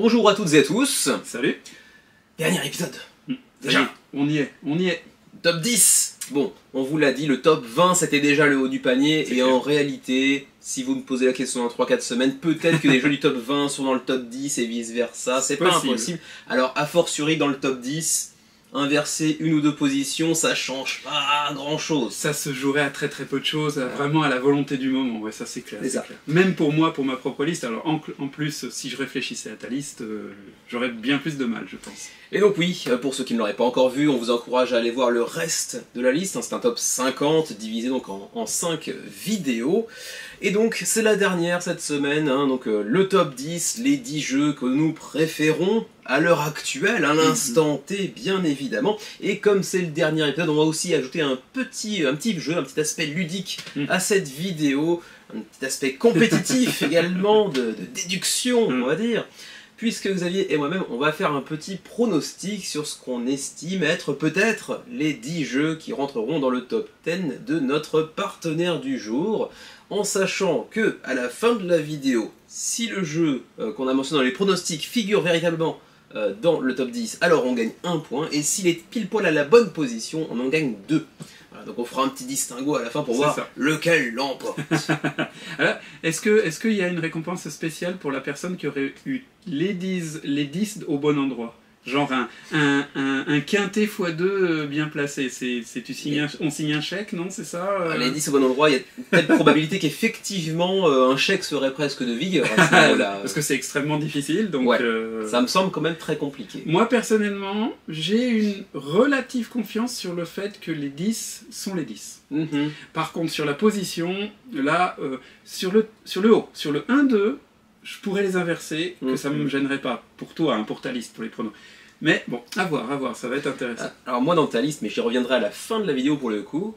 Bonjour à toutes et à tous. Salut. Dernier épisode. Déjà, on y est. Top 10. Bon, on vous l'a dit, le top 20 c'était déjà le haut du panier. Et en réalité, si vous me posez la question dans 3-4 semaines, peut-être que des jeux du top 20 sont dans le top 10 et vice versa. C'est pas impossible. Alors, a fortiori dans le top 10, inverser une ou deux positions, ça change pas grand chose. Ça se jouerait à très peu de choses, vraiment à la volonté du moment, ouais, ça c'est clair, clair. Même pour moi, pour ma propre liste, alors en plus, si je réfléchissais à ta liste, j'aurais bien plus de mal, je pense. Et donc oui, pour ceux qui ne l'auraient pas encore vu, on vous encourage à aller voir le reste de la liste, c'est un top 50, divisé donc en 5 vidéos. Et donc c'est la dernière cette semaine, donc le top 10, les 10 jeux que nous préférons à l'heure actuelle, à l'instant T bien évidemment. Et comme c'est le dernier épisode, on va aussi ajouter un petit jeu, un petit aspect ludique à cette vidéo, un petit aspect compétitif également, de déduction on va dire. Puisque Xavier et moi-même, on va faire un petit pronostic sur ce qu'on estime être peut-être les 10 jeux qui rentreront dans le top 10 de notre partenaire du jour, en sachant que à la fin de la vidéo, si le jeu qu'on a mentionné dans les pronostics figure véritablement dans le top 10, alors on gagne 1 point, et s'il est pile poil à la bonne position, on en gagne 2. Voilà, donc on fera un petit distinguo à la fin pour voir lequel l'emporte. Est-ce qu'il y a une récompense spéciale pour la personne qui aurait eu les 10 au bon endroit? Genre un quintet x2 bien placé, on signe un chèque, non? C'est ça Les 10 au bon endroit, il y a peut-être probabilité qu'effectivement un chèque serait presque de vigueur. Parce que c'est extrêmement difficile, donc... Ouais, ça me semble quand même très compliqué. Moi personnellement, j'ai une relative confiance sur le fait que les 10 sont les 10. Par contre, sur la position, là, sur le haut, sur le 1-2, je pourrais les inverser, que ça ne me gênerait pas, pour toi, pour ta liste, pour les pronos. Mais bon, à voir, ça va être intéressant. Alors moi dans ta liste, mais j'y reviendrai à la fin de la vidéo pour le coup,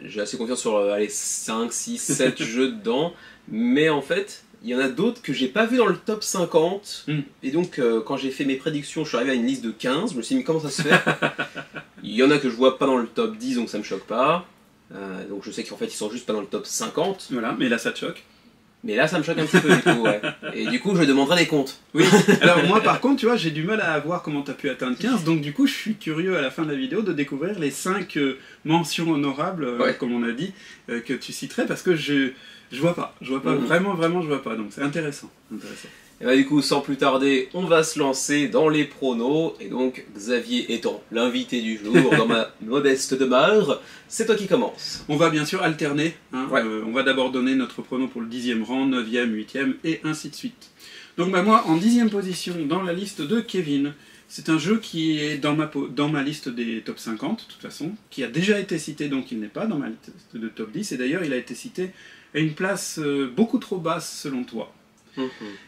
j'ai assez confiance sur 5, 6, 7 jeux dedans, mais en fait, il y en a d'autres que j'ai pas vu dans le top 50, et donc quand j'ai fait mes prédictions, je suis arrivé à une liste de 15, je me suis dit comment ça se fait. Il y en a que je vois pas dans le top 10, donc ça me choque pas, donc je sais qu'en fait ils sont juste pas dans le top 50. Voilà, mais là ça te choque. Mais là, ça me choque un petit peu, du coup, ouais. Et du coup, je demanderai des comptes. Oui, alors moi, par contre, tu vois, j'ai du mal à voir comment tu as pu atteindre 15, donc du coup, je suis curieux à la fin de la vidéo de découvrir les 5 mentions honorables, comme on a dit, que tu citerais, parce que je vois pas, vraiment, je vois pas, donc c'est intéressant. Et bah du coup, sans plus tarder, on va se lancer dans les pronos, et donc, Xavier étant l'invité du jour, dans ma modeste demeure, c'est toi qui commence. On va bien sûr alterner, on va d'abord donner notre prono pour le 10e rang, 9e, 8e, et ainsi de suite. Donc bah, moi, en 10e position, dans la liste de Kevin, c'est un jeu qui est dans ma liste des top 50, de toute façon, qui a déjà été cité, donc il n'est pas dans ma liste de top 10, et d'ailleurs, il a été cité à une place beaucoup trop basse, selon toi.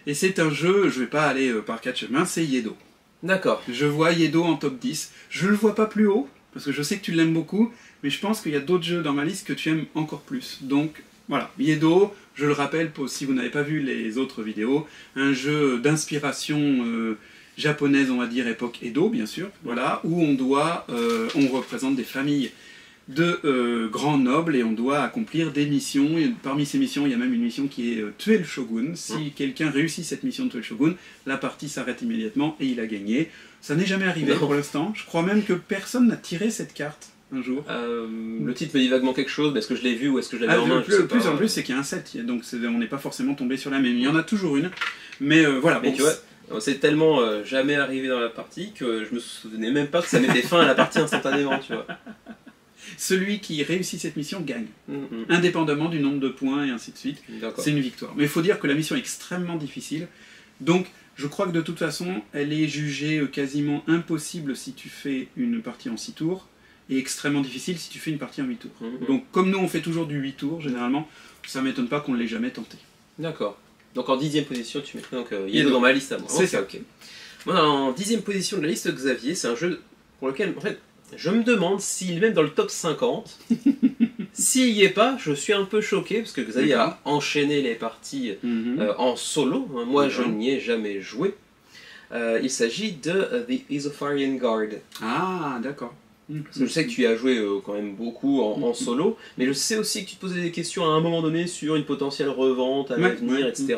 Et c'est un jeu, je vais pas aller par quatre chemins, c'est Yedo. D'accord. Je vois Yedo en top 10. Je le vois pas plus haut, parce que je sais que tu l'aimes beaucoup, mais je pense qu'il y a d'autres jeux dans ma liste que tu aimes encore plus. Donc voilà, Yedo, je le rappelle, si vous n'avez pas vu les autres vidéos, un jeu d'inspiration japonaise, on va dire, époque Edo, bien sûr, voilà, où on représente des familles de grands nobles et on doit accomplir des missions, et parmi ces missions il y a même une mission qui est tuer le shogun. Si quelqu'un réussit cette mission de tuer le shogun, la partie s'arrête immédiatement et il a gagné. Ça n'est jamais arrivé pour l'instant, je crois même que personne n'a tiré cette carte un jour. Le titre me dit vaguement quelque chose, mais est-ce que je l'ai vu ou est-ce que je l'avais en main? Le plus en plus c'est qu'il y a un set, donc on n'est pas forcément tombé sur la même, il y en a toujours une, mais voilà. Mais bon, tu vois, c'est tellement jamais arrivé dans la partie que je me souvenais même pas que ça mettait fin à la partie instantanément, tu vois. Celui qui réussit cette mission gagne, indépendamment du nombre de points et ainsi de suite. C'est une victoire. Mais il faut dire que la mission est extrêmement difficile, donc je crois que de toute façon, elle est jugée quasiment impossible si tu fais une partie en 6 tours, et extrêmement difficile si tu fais une partie en 8 tours. Donc comme nous on fait toujours du 8 tours, généralement, ça ne m'étonne pas qu'on ne l'ait jamais tenté. D'accord. Donc en 10e position, tu mettrais donc Yedo dans ma liste à moi. C'est ça. Ok. Moi, en 10e position de la liste, Xavier, c'est un jeu pour lequel, en fait, je me demande s'il est même dans le top 50. S'il n'y est pas, je suis un peu choqué, parce que Xavier a enchaîné les parties en solo. Moi, je n'y ai jamais joué. Il s'agit de The Isofarian Guard. Ah, d'accord. Parce que je sais que tu y as joué quand même beaucoup en solo, mais je sais aussi que tu te posais des questions à un moment donné sur une potentielle revente à l'avenir, etc.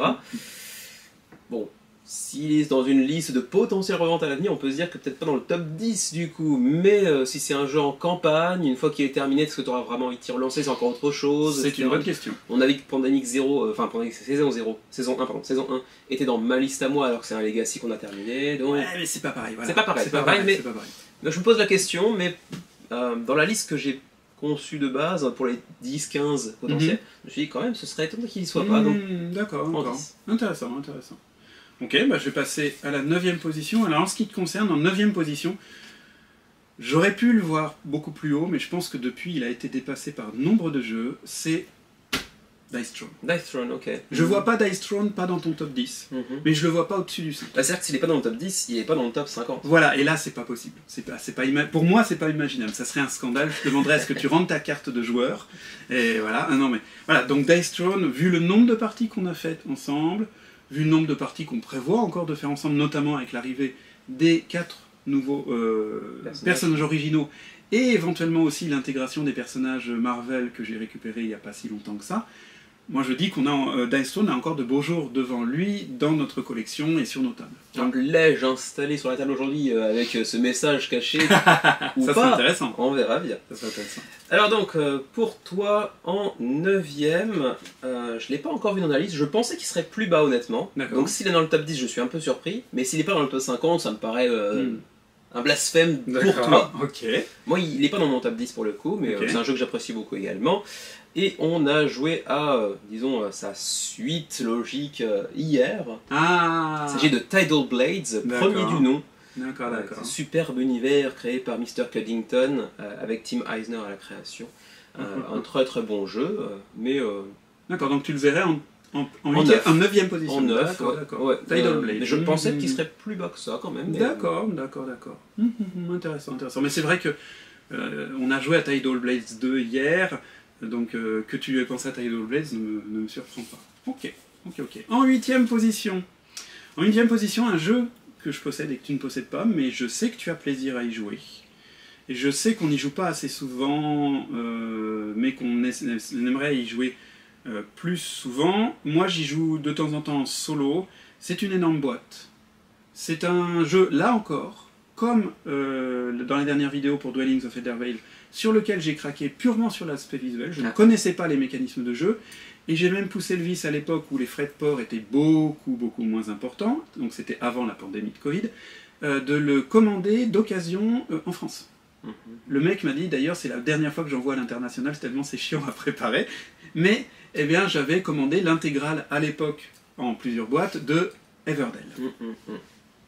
Bon, s'il est dans une liste de potentielles reventes à l'avenir, on peut se dire que peut-être pas dans le top 10 du coup, mais si c'est un jeu en campagne, une fois qu'il est terminé, est-ce que tu auras vraiment envie de t'y relancer, c'est encore autre chose? C'est une bonne question. On a vu que Pandemic 0, enfin Pandemic saison 0, saison 1, pardon, saison 1 était dans ma liste à moi alors que c'est un Legacy qu'on a terminé. Donc... Ouais, mais c'est pas pareil. Voilà. C'est pas pareil, mais je me pose la question, mais dans la liste que j'ai conçue de base pour les 10-15 potentiels, je me suis dit quand même ce serait étonnant qu'il y soit pas. D'accord, intéressant. Ok, bah je vais passer à la 9e position. Alors en ce qui te concerne, en 9e position, j'aurais pu le voir beaucoup plus haut, mais je pense que depuis il a été dépassé par nombre de jeux, c'est Dice Throne. Dice Throne, ok. Je vois pas Dice Throne pas dans ton top 10, mais je le vois pas au-dessus du 5. Bah, c'est-à-dire que s'il est pas dans le top 10, il est pas dans le top 50. Voilà, et là c'est pas possible. Pour moi c'est pas imaginable, ça serait un scandale. Je te demanderais est-ce que tu rentres ta carte de joueur. Et voilà, non mais voilà, donc Dice Throne, vu le nombre de parties qu'on a faites ensemble, vu le nombre de parties qu'on prévoit encore de faire ensemble, notamment avec l'arrivée des 4 nouveaux personnages originaux, et éventuellement aussi l'intégration des personnages Marvel que j'ai récupérés il n'y a pas si longtemps que ça, moi je dis qu'on a Dice Throne a encore de beaux jours devant lui dans notre collection et sur nos tables. Donc l'ai-je installé sur la table aujourd'hui avec ce message caché ou ça pas? C'est intéressant. On verra bien. Ça serait intéressant. Alors donc pour toi en 9ème, je l'ai pas encore vu dans la liste, je pensais qu'il serait plus bas honnêtement. Donc s'il est dans le top 10 je suis un peu surpris, mais s'il n'est pas dans le top 50 ça me paraît un blasphème pour toi. Ok. Moi il n'est pas dans mon top 10 pour le coup, mais c'est un jeu que j'apprécie beaucoup également. Et on a joué à, disons, sa suite logique hier. Ah. Il s'agit de Tidal Blades, premier du nom. D'accord. Superbe univers créé par Mr. Cuddington, avec Tim Eisner à la création. Un très très bon jeu, mais... D'accord, donc tu le verrais en 9e position. En 9, d'accord. Tidal Blades. Mais je pensais qu'il serait plus bas que ça quand même. D'accord. Intéressant. Mais c'est vrai que on a joué à Tidal Blades 2 hier, donc que tu aies pensé à Tidal Blades ne me surprend pas. Ok. En 8e position. Un jeu que je possède et que tu ne possèdes pas, mais je sais que tu as plaisir à y jouer. Et je sais qu'on n'y joue pas assez souvent, mais qu'on aimerait y jouer plus souvent. Moi j'y joue de temps en temps en solo. C'est une énorme boîte. C'est un jeu, là encore, comme dans les dernières vidéos pour Dwellings of Eldervale, sur lequel j'ai craqué purement sur l'aspect visuel. Je ne connaissais pas les mécanismes de jeu, et j'ai même poussé le vice à l'époque où les frais de port étaient beaucoup moins importants, donc c'était avant la pandémie de Covid, de le commander d'occasion en France. Le mec m'a dit, d'ailleurs c'est la dernière fois que j'envoie à l'international, tellement c'est chiant à préparer, mais eh bien, j'avais commandé l'intégrale à l'époque, en plusieurs boîtes, de Everdell.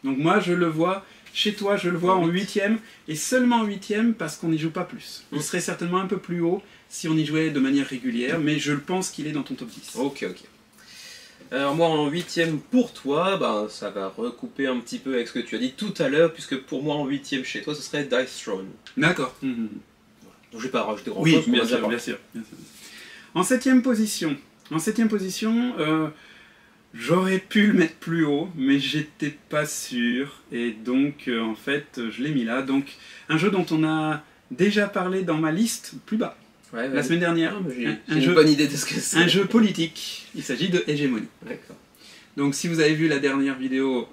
Donc moi je le vois... Chez toi, je le vois en 8e, et seulement en 8e parce qu'on n'y joue pas plus. Il serait certainement un peu plus haut si on y jouait de manière régulière, mais je pense qu'il est dans ton top 10. Ok. Alors moi en 8e pour toi, ça va recouper un petit peu avec ce que tu as dit tout à l'heure, puisque pour moi en 8e chez toi, ce serait Dice Throne. D'accord. Donc je vais pas rajouter grand chose. Bien sûr. En 7e position, j'aurais pu le mettre plus haut, mais j'étais pas sûr, et donc en fait je l'ai mis là. Donc un jeu dont on a déjà parlé dans ma liste plus bas, la semaine dernière. J'ai une bonne idée de ce que c'est. Un jeu politique, il s'agit de Hegemony. D'accord. Donc si vous avez vu la dernière vidéo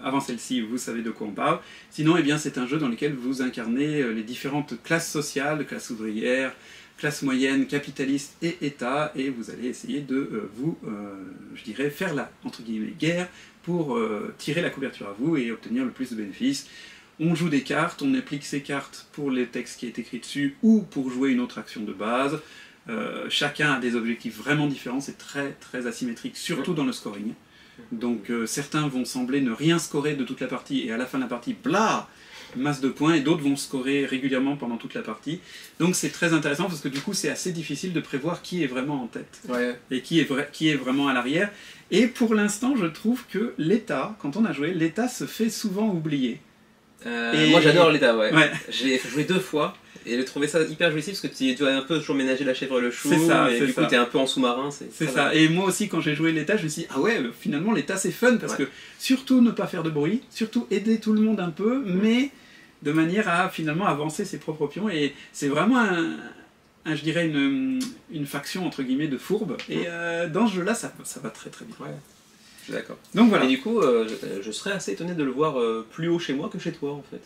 avant celle-ci, vous savez de quoi on parle. Sinon, eh bien, c'est un jeu dans lequel vous incarnez les différentes classes sociales, classe ouvrière, classe moyenne, capitaliste et État, et vous allez essayer de je dirais, faire la, entre guillemets, guerre pour tirer la couverture à vous et obtenir le plus de bénéfices. On joue des cartes, on applique ces cartes pour les textes qui est écrit dessus ou pour jouer une autre action de base. Chacun a des objectifs vraiment différents, c'est très asymétrique, surtout dans le scoring. Donc certains vont sembler ne rien scorer de toute la partie, et à la fin de la partie, blah, masse de points, et d'autres vont scorer régulièrement pendant toute la partie. Donc c'est très intéressant parce que du coup c'est assez difficile de prévoir qui est vraiment en tête et qui est vraiment à l'arrière. Et pour l'instant je trouve que l'État, quand on a joué, l'État se fait souvent oublier. Moi j'adore l'État, j'ai joué 2 fois et j'ai trouvé ça hyper jouissif parce que tu dois un peu toujours ménager la chèvre et le chou, et du coup t'es un peu en sous-marin. C'est ça, et moi aussi quand j'ai joué l'État je me suis dit ah ouais, finalement l'État c'est fun parce que surtout ne pas faire de bruit, surtout aider tout le monde un peu, mais de manière à finalement avancer ses propres pions, et c'est vraiment je dirais une faction entre guillemets de fourbes, et dans ce jeu là ça va très bien. D'accord. Donc voilà. Et du coup, je serais assez étonné de le voir plus haut chez moi que chez toi, en fait.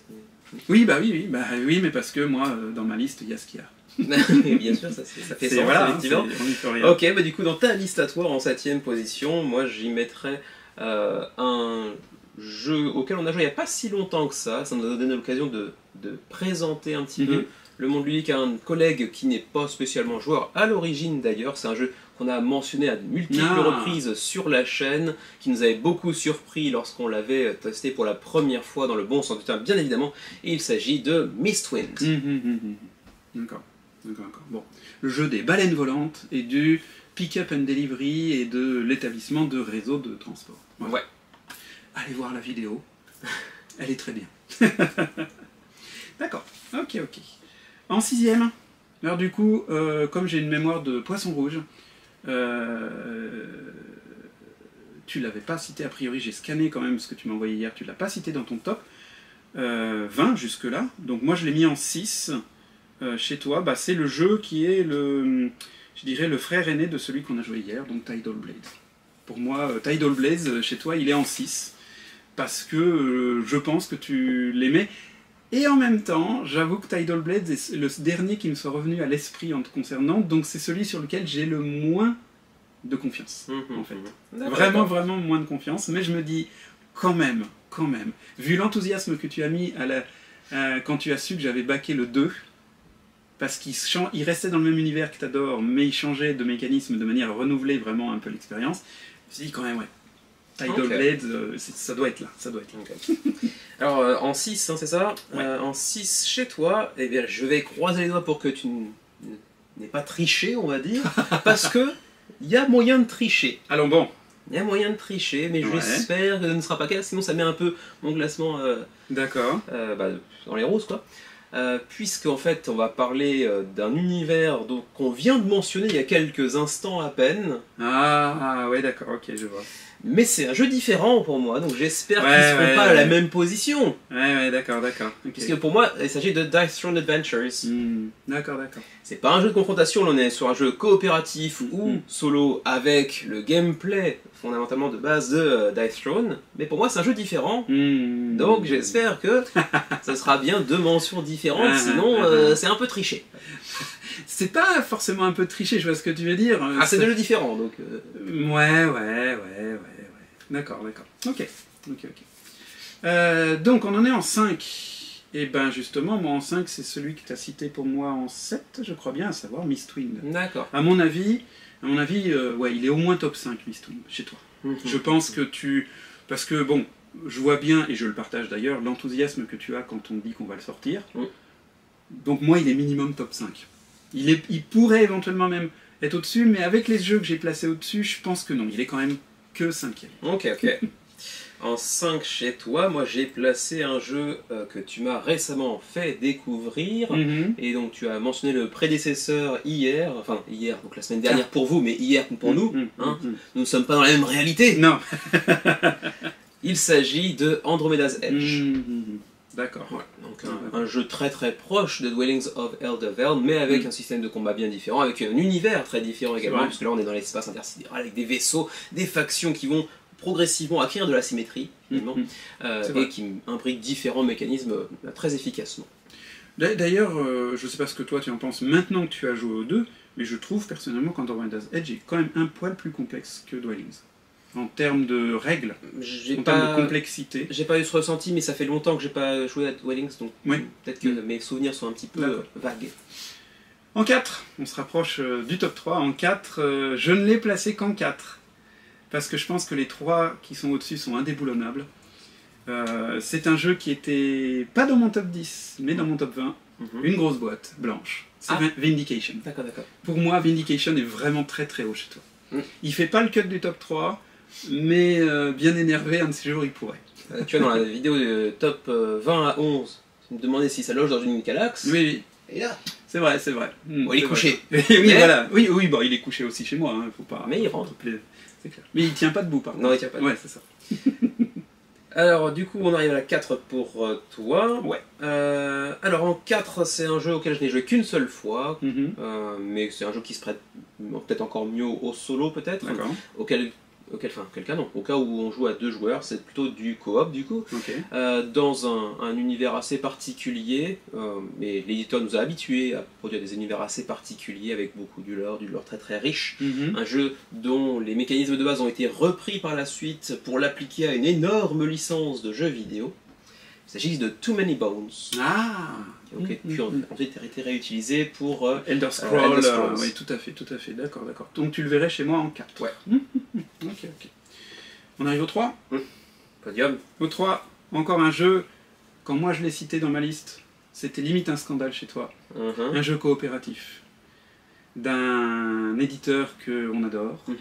Oui, oui, mais parce que moi, dans ma liste, il y a ce qu'il y a. Bien sûr, ça fait sens, voilà, effectivement. on y peut rien. Ok, bah du coup, dans ta liste à toi, en 7ème position, moi j'y mettrais un jeu auquel on a joué il n'y a pas si longtemps que ça nous a donné l'occasion de présenter un petit peu le monde ludique à un collègue qui n'est pas spécialement joueur à l'origine d'ailleurs. C'est un jeu qu'on a mentionné à de multiples reprises sur la chaîne, qui nous avait beaucoup surpris lorsqu'on l'avait testé pour la première fois dans le bon sens du terme, bien évidemment, et il s'agit de Mistwind. D'accord. Bon. Le jeu des baleines volantes et du pick-up and delivery et de l'établissement de réseaux de transport. Ouais. Allez voir la vidéo, elle est très bien. D'accord, ok. En 6ème, alors du coup, comme j'ai une mémoire de poisson rouge, tu l'avais pas cité a priori, j'ai scanné quand même ce que tu m'as envoyé hier, tu l'as pas cité dans ton top, 20 jusque là, donc moi je l'ai mis en 6 chez toi, bah, c'est le jeu qui est je dirais le frère aîné de celui qu'on a joué hier, donc Tidal Blades. Pour moi, Tidal Blades, chez toi, il est en 6, parce que je pense que tu l'aimais. Et en même temps, j'avoue que Tidal Blades est le dernier qui me soit revenu à l'esprit en te concernant, donc c'est celui sur lequel j'ai le moins de confiance, en fait. Vraiment moins de confiance, mais je me dis, quand même, vu l'enthousiasme que tu as mis quand tu as su que j'avais backé le 2, parce qu'il restait dans le même univers que t'adores, mais il changeait de mécanisme de manière à renouveler vraiment un peu l'expérience, je me suis dit quand même, ouais. Tidal Blades, ça doit être là, Okay. Alors, en 6, hein, c'est ça? Ouais. En 6, chez toi, eh bien, je vais croiser les doigts pour que tu n'aies pas triché, on va dire, parce que il y a moyen de tricher. Allons bon. Il y a moyen de tricher, mais j'espère que ce ne sera pas le cas, sinon ça met un peu mon classement dans les roses, quoi. Puisque en fait on va parler d'un univers qu'on vient de mentionner il y a quelques instants à peine. Ah ouais, d'accord, ok, je vois. Mais c'est un jeu différent pour moi, donc j'espère qu'ils ne seront pas à la même position. Ouais, d'accord. Okay. Puisque pour moi, il s'agit de Dice Throne Adventures. D'accord. C'est pas un jeu de confrontation, on est sur un jeu coopératif ou solo avec le gameplay fondamentalement de base de Dice Throne. Mais pour moi, c'est un jeu différent. Donc j'espère que ce sera bien deux mentions différentes, sinon c'est un peu triché. C'est pas forcément un peu triché, je vois ce que tu veux dire. C'est deux jeux différents, donc... Ouais. D'accord. Ok. Donc on en est en 5. Et ben justement, moi en 5, c'est celui que tu as cité pour moi en 7, je crois bien, à savoir Mistwind. D'accord. À mon avis, il est au moins top 5 Mistwind, chez toi. Je pense que parce que bon, je vois bien, et je le partage d'ailleurs, l'enthousiasme que tu as quand on dit qu'on va le sortir. Donc moi, il est minimum top 5. Il pourrait éventuellement même être au-dessus, mais avec les jeux que j'ai placés au-dessus, je pense que non, il est quand même que 5e. Ok. En 5 chez toi, moi j'ai placé un jeu que tu m'as récemment fait découvrir, et donc tu as mentionné le prédécesseur hier, donc la semaine dernière pour vous, mais hier pour nous, nous ne sommes pas dans la même réalité. Non. Il s'agit de Andromeda's Edge. D'accord. Voilà, donc un jeu très proche de Dwellings of Eldervale, mais avec un système de combat bien différent, avec un univers très différent également, parce que là on est dans l'espace intersidéral avec des vaisseaux, des factions qui vont progressivement acquérir de la symétrie, finalement, et qui imbriquent différents mécanismes très efficacement. D'ailleurs, je ne sais pas ce que toi tu en penses maintenant que tu as joué aux deux, mais je trouve personnellement qu'Andromeda's Edge est quand même un poil plus complexe que Dwellings. En termes de règles, termes de complexité. J'ai pas eu ce ressenti, mais ça fait longtemps que j'ai pas joué à Dwellings, donc peut-être que mes souvenirs sont un petit peu vagues. En 4, on se rapproche du top 3. En 4, je ne l'ai placé qu'en 4. Parce que je pense que les 3 qui sont au-dessus sont indéboulonnables. C'est un jeu qui était pas dans mon top 10, mais dans mon top 20. Une grosse boîte blanche. C'est Vindication. D'accord. Pour moi, Vindication est vraiment très haut chez toi. Il fait pas le cut du top 3, mais bien énervé, un de ces jours il pourrait. Tu vois, dans la vidéo de top 20 à 11, tu me demandais si ça loge dans une Calax. Oui. Et là, c'est vrai. Bon, il est couché. Voilà. Oui, il est couché aussi chez moi. Faut pas. Mais il rentre. C'est clair. Mais il tient pas debout, par contre. Non, il tient pas debout. Ouais, c'est ça. Alors, du coup, on arrive à la 4 pour toi. Ouais. Alors, en 4, c'est un jeu auquel je n'ai joué qu'une seule fois, mais c'est un jeu qui se prête peut-être encore mieux au solo, peut-être, auquel quel cas non. Au cas où on joue à 2 joueurs, c'est plutôt du coop du coup, Ok. dans un univers assez particulier, mais l'éditeur nous a habitués à produire des univers assez particuliers avec beaucoup du lore très très riche. Mhm. Un jeu dont les mécanismes de base ont été repris par la suite pour l'appliquer à une énorme licence de jeux vidéo. Il s'agit de Too Many Bones, Ah. qui ont ensuite été réutilisés pour Elder Scrolls, Elder Scrolls. oui, tout à fait, d'accord. Donc tu le verrais chez moi en 4. Ouais. Ok. On arrive au 3. Podium. Au 3, encore un jeu, quand moi je l'ai cité dans ma liste, c'était limite un scandale chez toi. Mhm. Un jeu coopératif d'un éditeur qu'on adore, Mhm.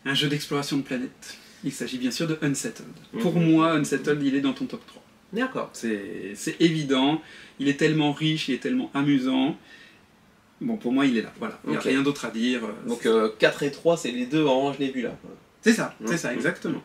un jeu d'exploration de planètes. Il s'agit bien sûr de Unsettled. Mhm. Pour moi, Unsettled, il est dans ton top 3. D'accord. C'est évident, il est tellement riche, il est tellement amusant. Bon, pour moi, il est là, voilà. Il n'y a Ok. rien d'autre à dire. Donc 4 et 3, c'est les deux Orange Nebula. C'est ça, Mhm. exactement.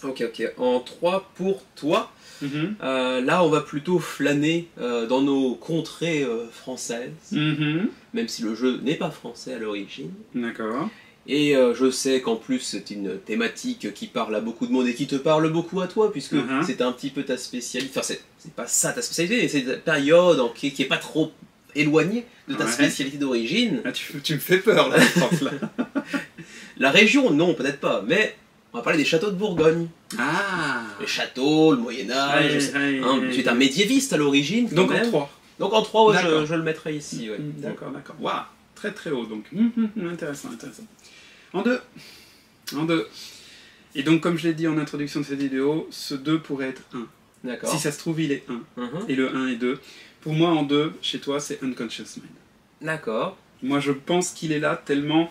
Ok. En 3 pour toi. Mhm. Là, on va plutôt flâner dans nos contrées françaises, Mhm. même si le jeu n'est pas français à l'origine. D'accord. Et je sais qu'en plus, c'est une thématique qui parle à beaucoup de monde et qui te parle beaucoup à toi, puisque Mhm. c'est un petit peu ta spécialité. Enfin, c'est pas ça ta spécialité, mais c'est une période qui est pas trop éloignée de ta Ouais. spécialité d'origine. Ah, tu me fais peur, là, je pense, là. La région, non, peut-être pas, mais on va parler des châteaux de Bourgogne. Ah. Les châteaux, le Moyen-Âge. Tu es un médiéviste à l'origine. quand Donc en même. 3. Donc en 3, ouais, D'accord. je le mettrai ici. Ouais. D'accord. Waouh, très très haut donc. Intéressant. En 2. Et donc comme je l'ai dit en introduction de cette vidéo, ce 2 pourrait être 1. D'accord. Si ça se trouve, il est 1. Mhm. Et le 1 est 2. Pour moi, en 2, chez toi, c'est Unconscious Mind. D'accord. Moi, je pense qu'il est là tellement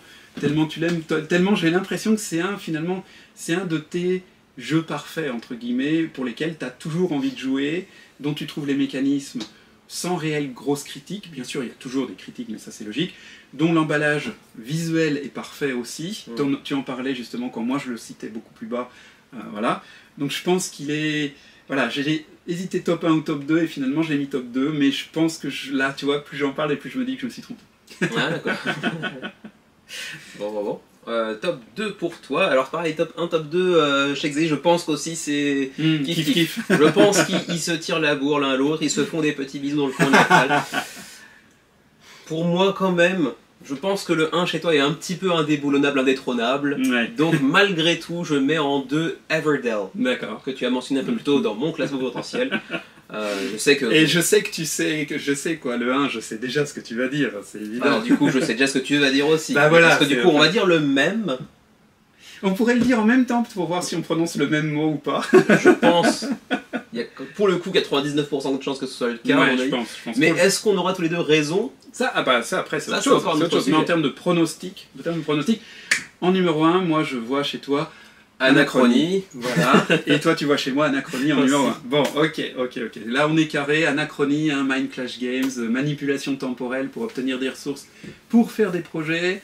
tu l'aimes, tellement j'ai l'impression que c'est un de tes jeux parfaits, entre guillemets, pour lesquels tu as toujours envie de jouer, dont tu trouves les mécanismes sans réelle grosse critique. Bien sûr, il y a toujours des critiques, mais ça c'est logique. Dont l'emballage visuel est parfait aussi. Tu en parlais justement quand moi je le citais beaucoup plus bas. Voilà. Donc je pense qu'il est... Voilà, j'ai hésité top 1 ou top 2 et finalement je l'ai mis top 2, mais je pense que là, tu vois, plus j'en parle et plus je me dis que je me suis trompé. Ah, d'accord. Bon. Top 2 pour toi. Alors pareil, top 1, top 2, chez Xé, je pense qu'aussi c'est kiff. Je pense qu'ils se tirent la bourre l'un à l'autre, ils se font des petits bisous dans le coin de la salle. Pour moi quand même, je pense que le 1 chez toi est un petit peu indéboulonnable, indétrônable. Ouais. Donc malgré tout, je mets en 2 Everdell, D'accord. que tu as mentionné un peu plus tôt dans mon classement potentiel. Je sais que... Et je sais que tu sais, que je sais quoi, le 1, je sais déjà ce que tu vas dire, c'est évident. Alors du coup, je sais déjà ce que tu vas dire aussi. Bah voilà, parce que du c'est- coup, on va dire le même. On pourrait le dire en même temps pour voir si on prononce le même mot ou pas. Je pense. Il y a pour le coup 99% de chances que ce soit le cas. à mon je avis. pense. Mais est-ce qu'on aura tous les deux raison? Ça après, c'est Ça, autre c'est chose. encore un c'est autre autre chose. Mais en sujet. termes de pronostic, en numéro 1, moi je vois chez toi Anachronie. Voilà. Et toi tu vois chez moi Anachronie en Aussi. numéro 1. Bon, ok. Là on est carré, Anachronie, Mind Clash Games, manipulation temporelle pour obtenir des ressources, pour faire des projets,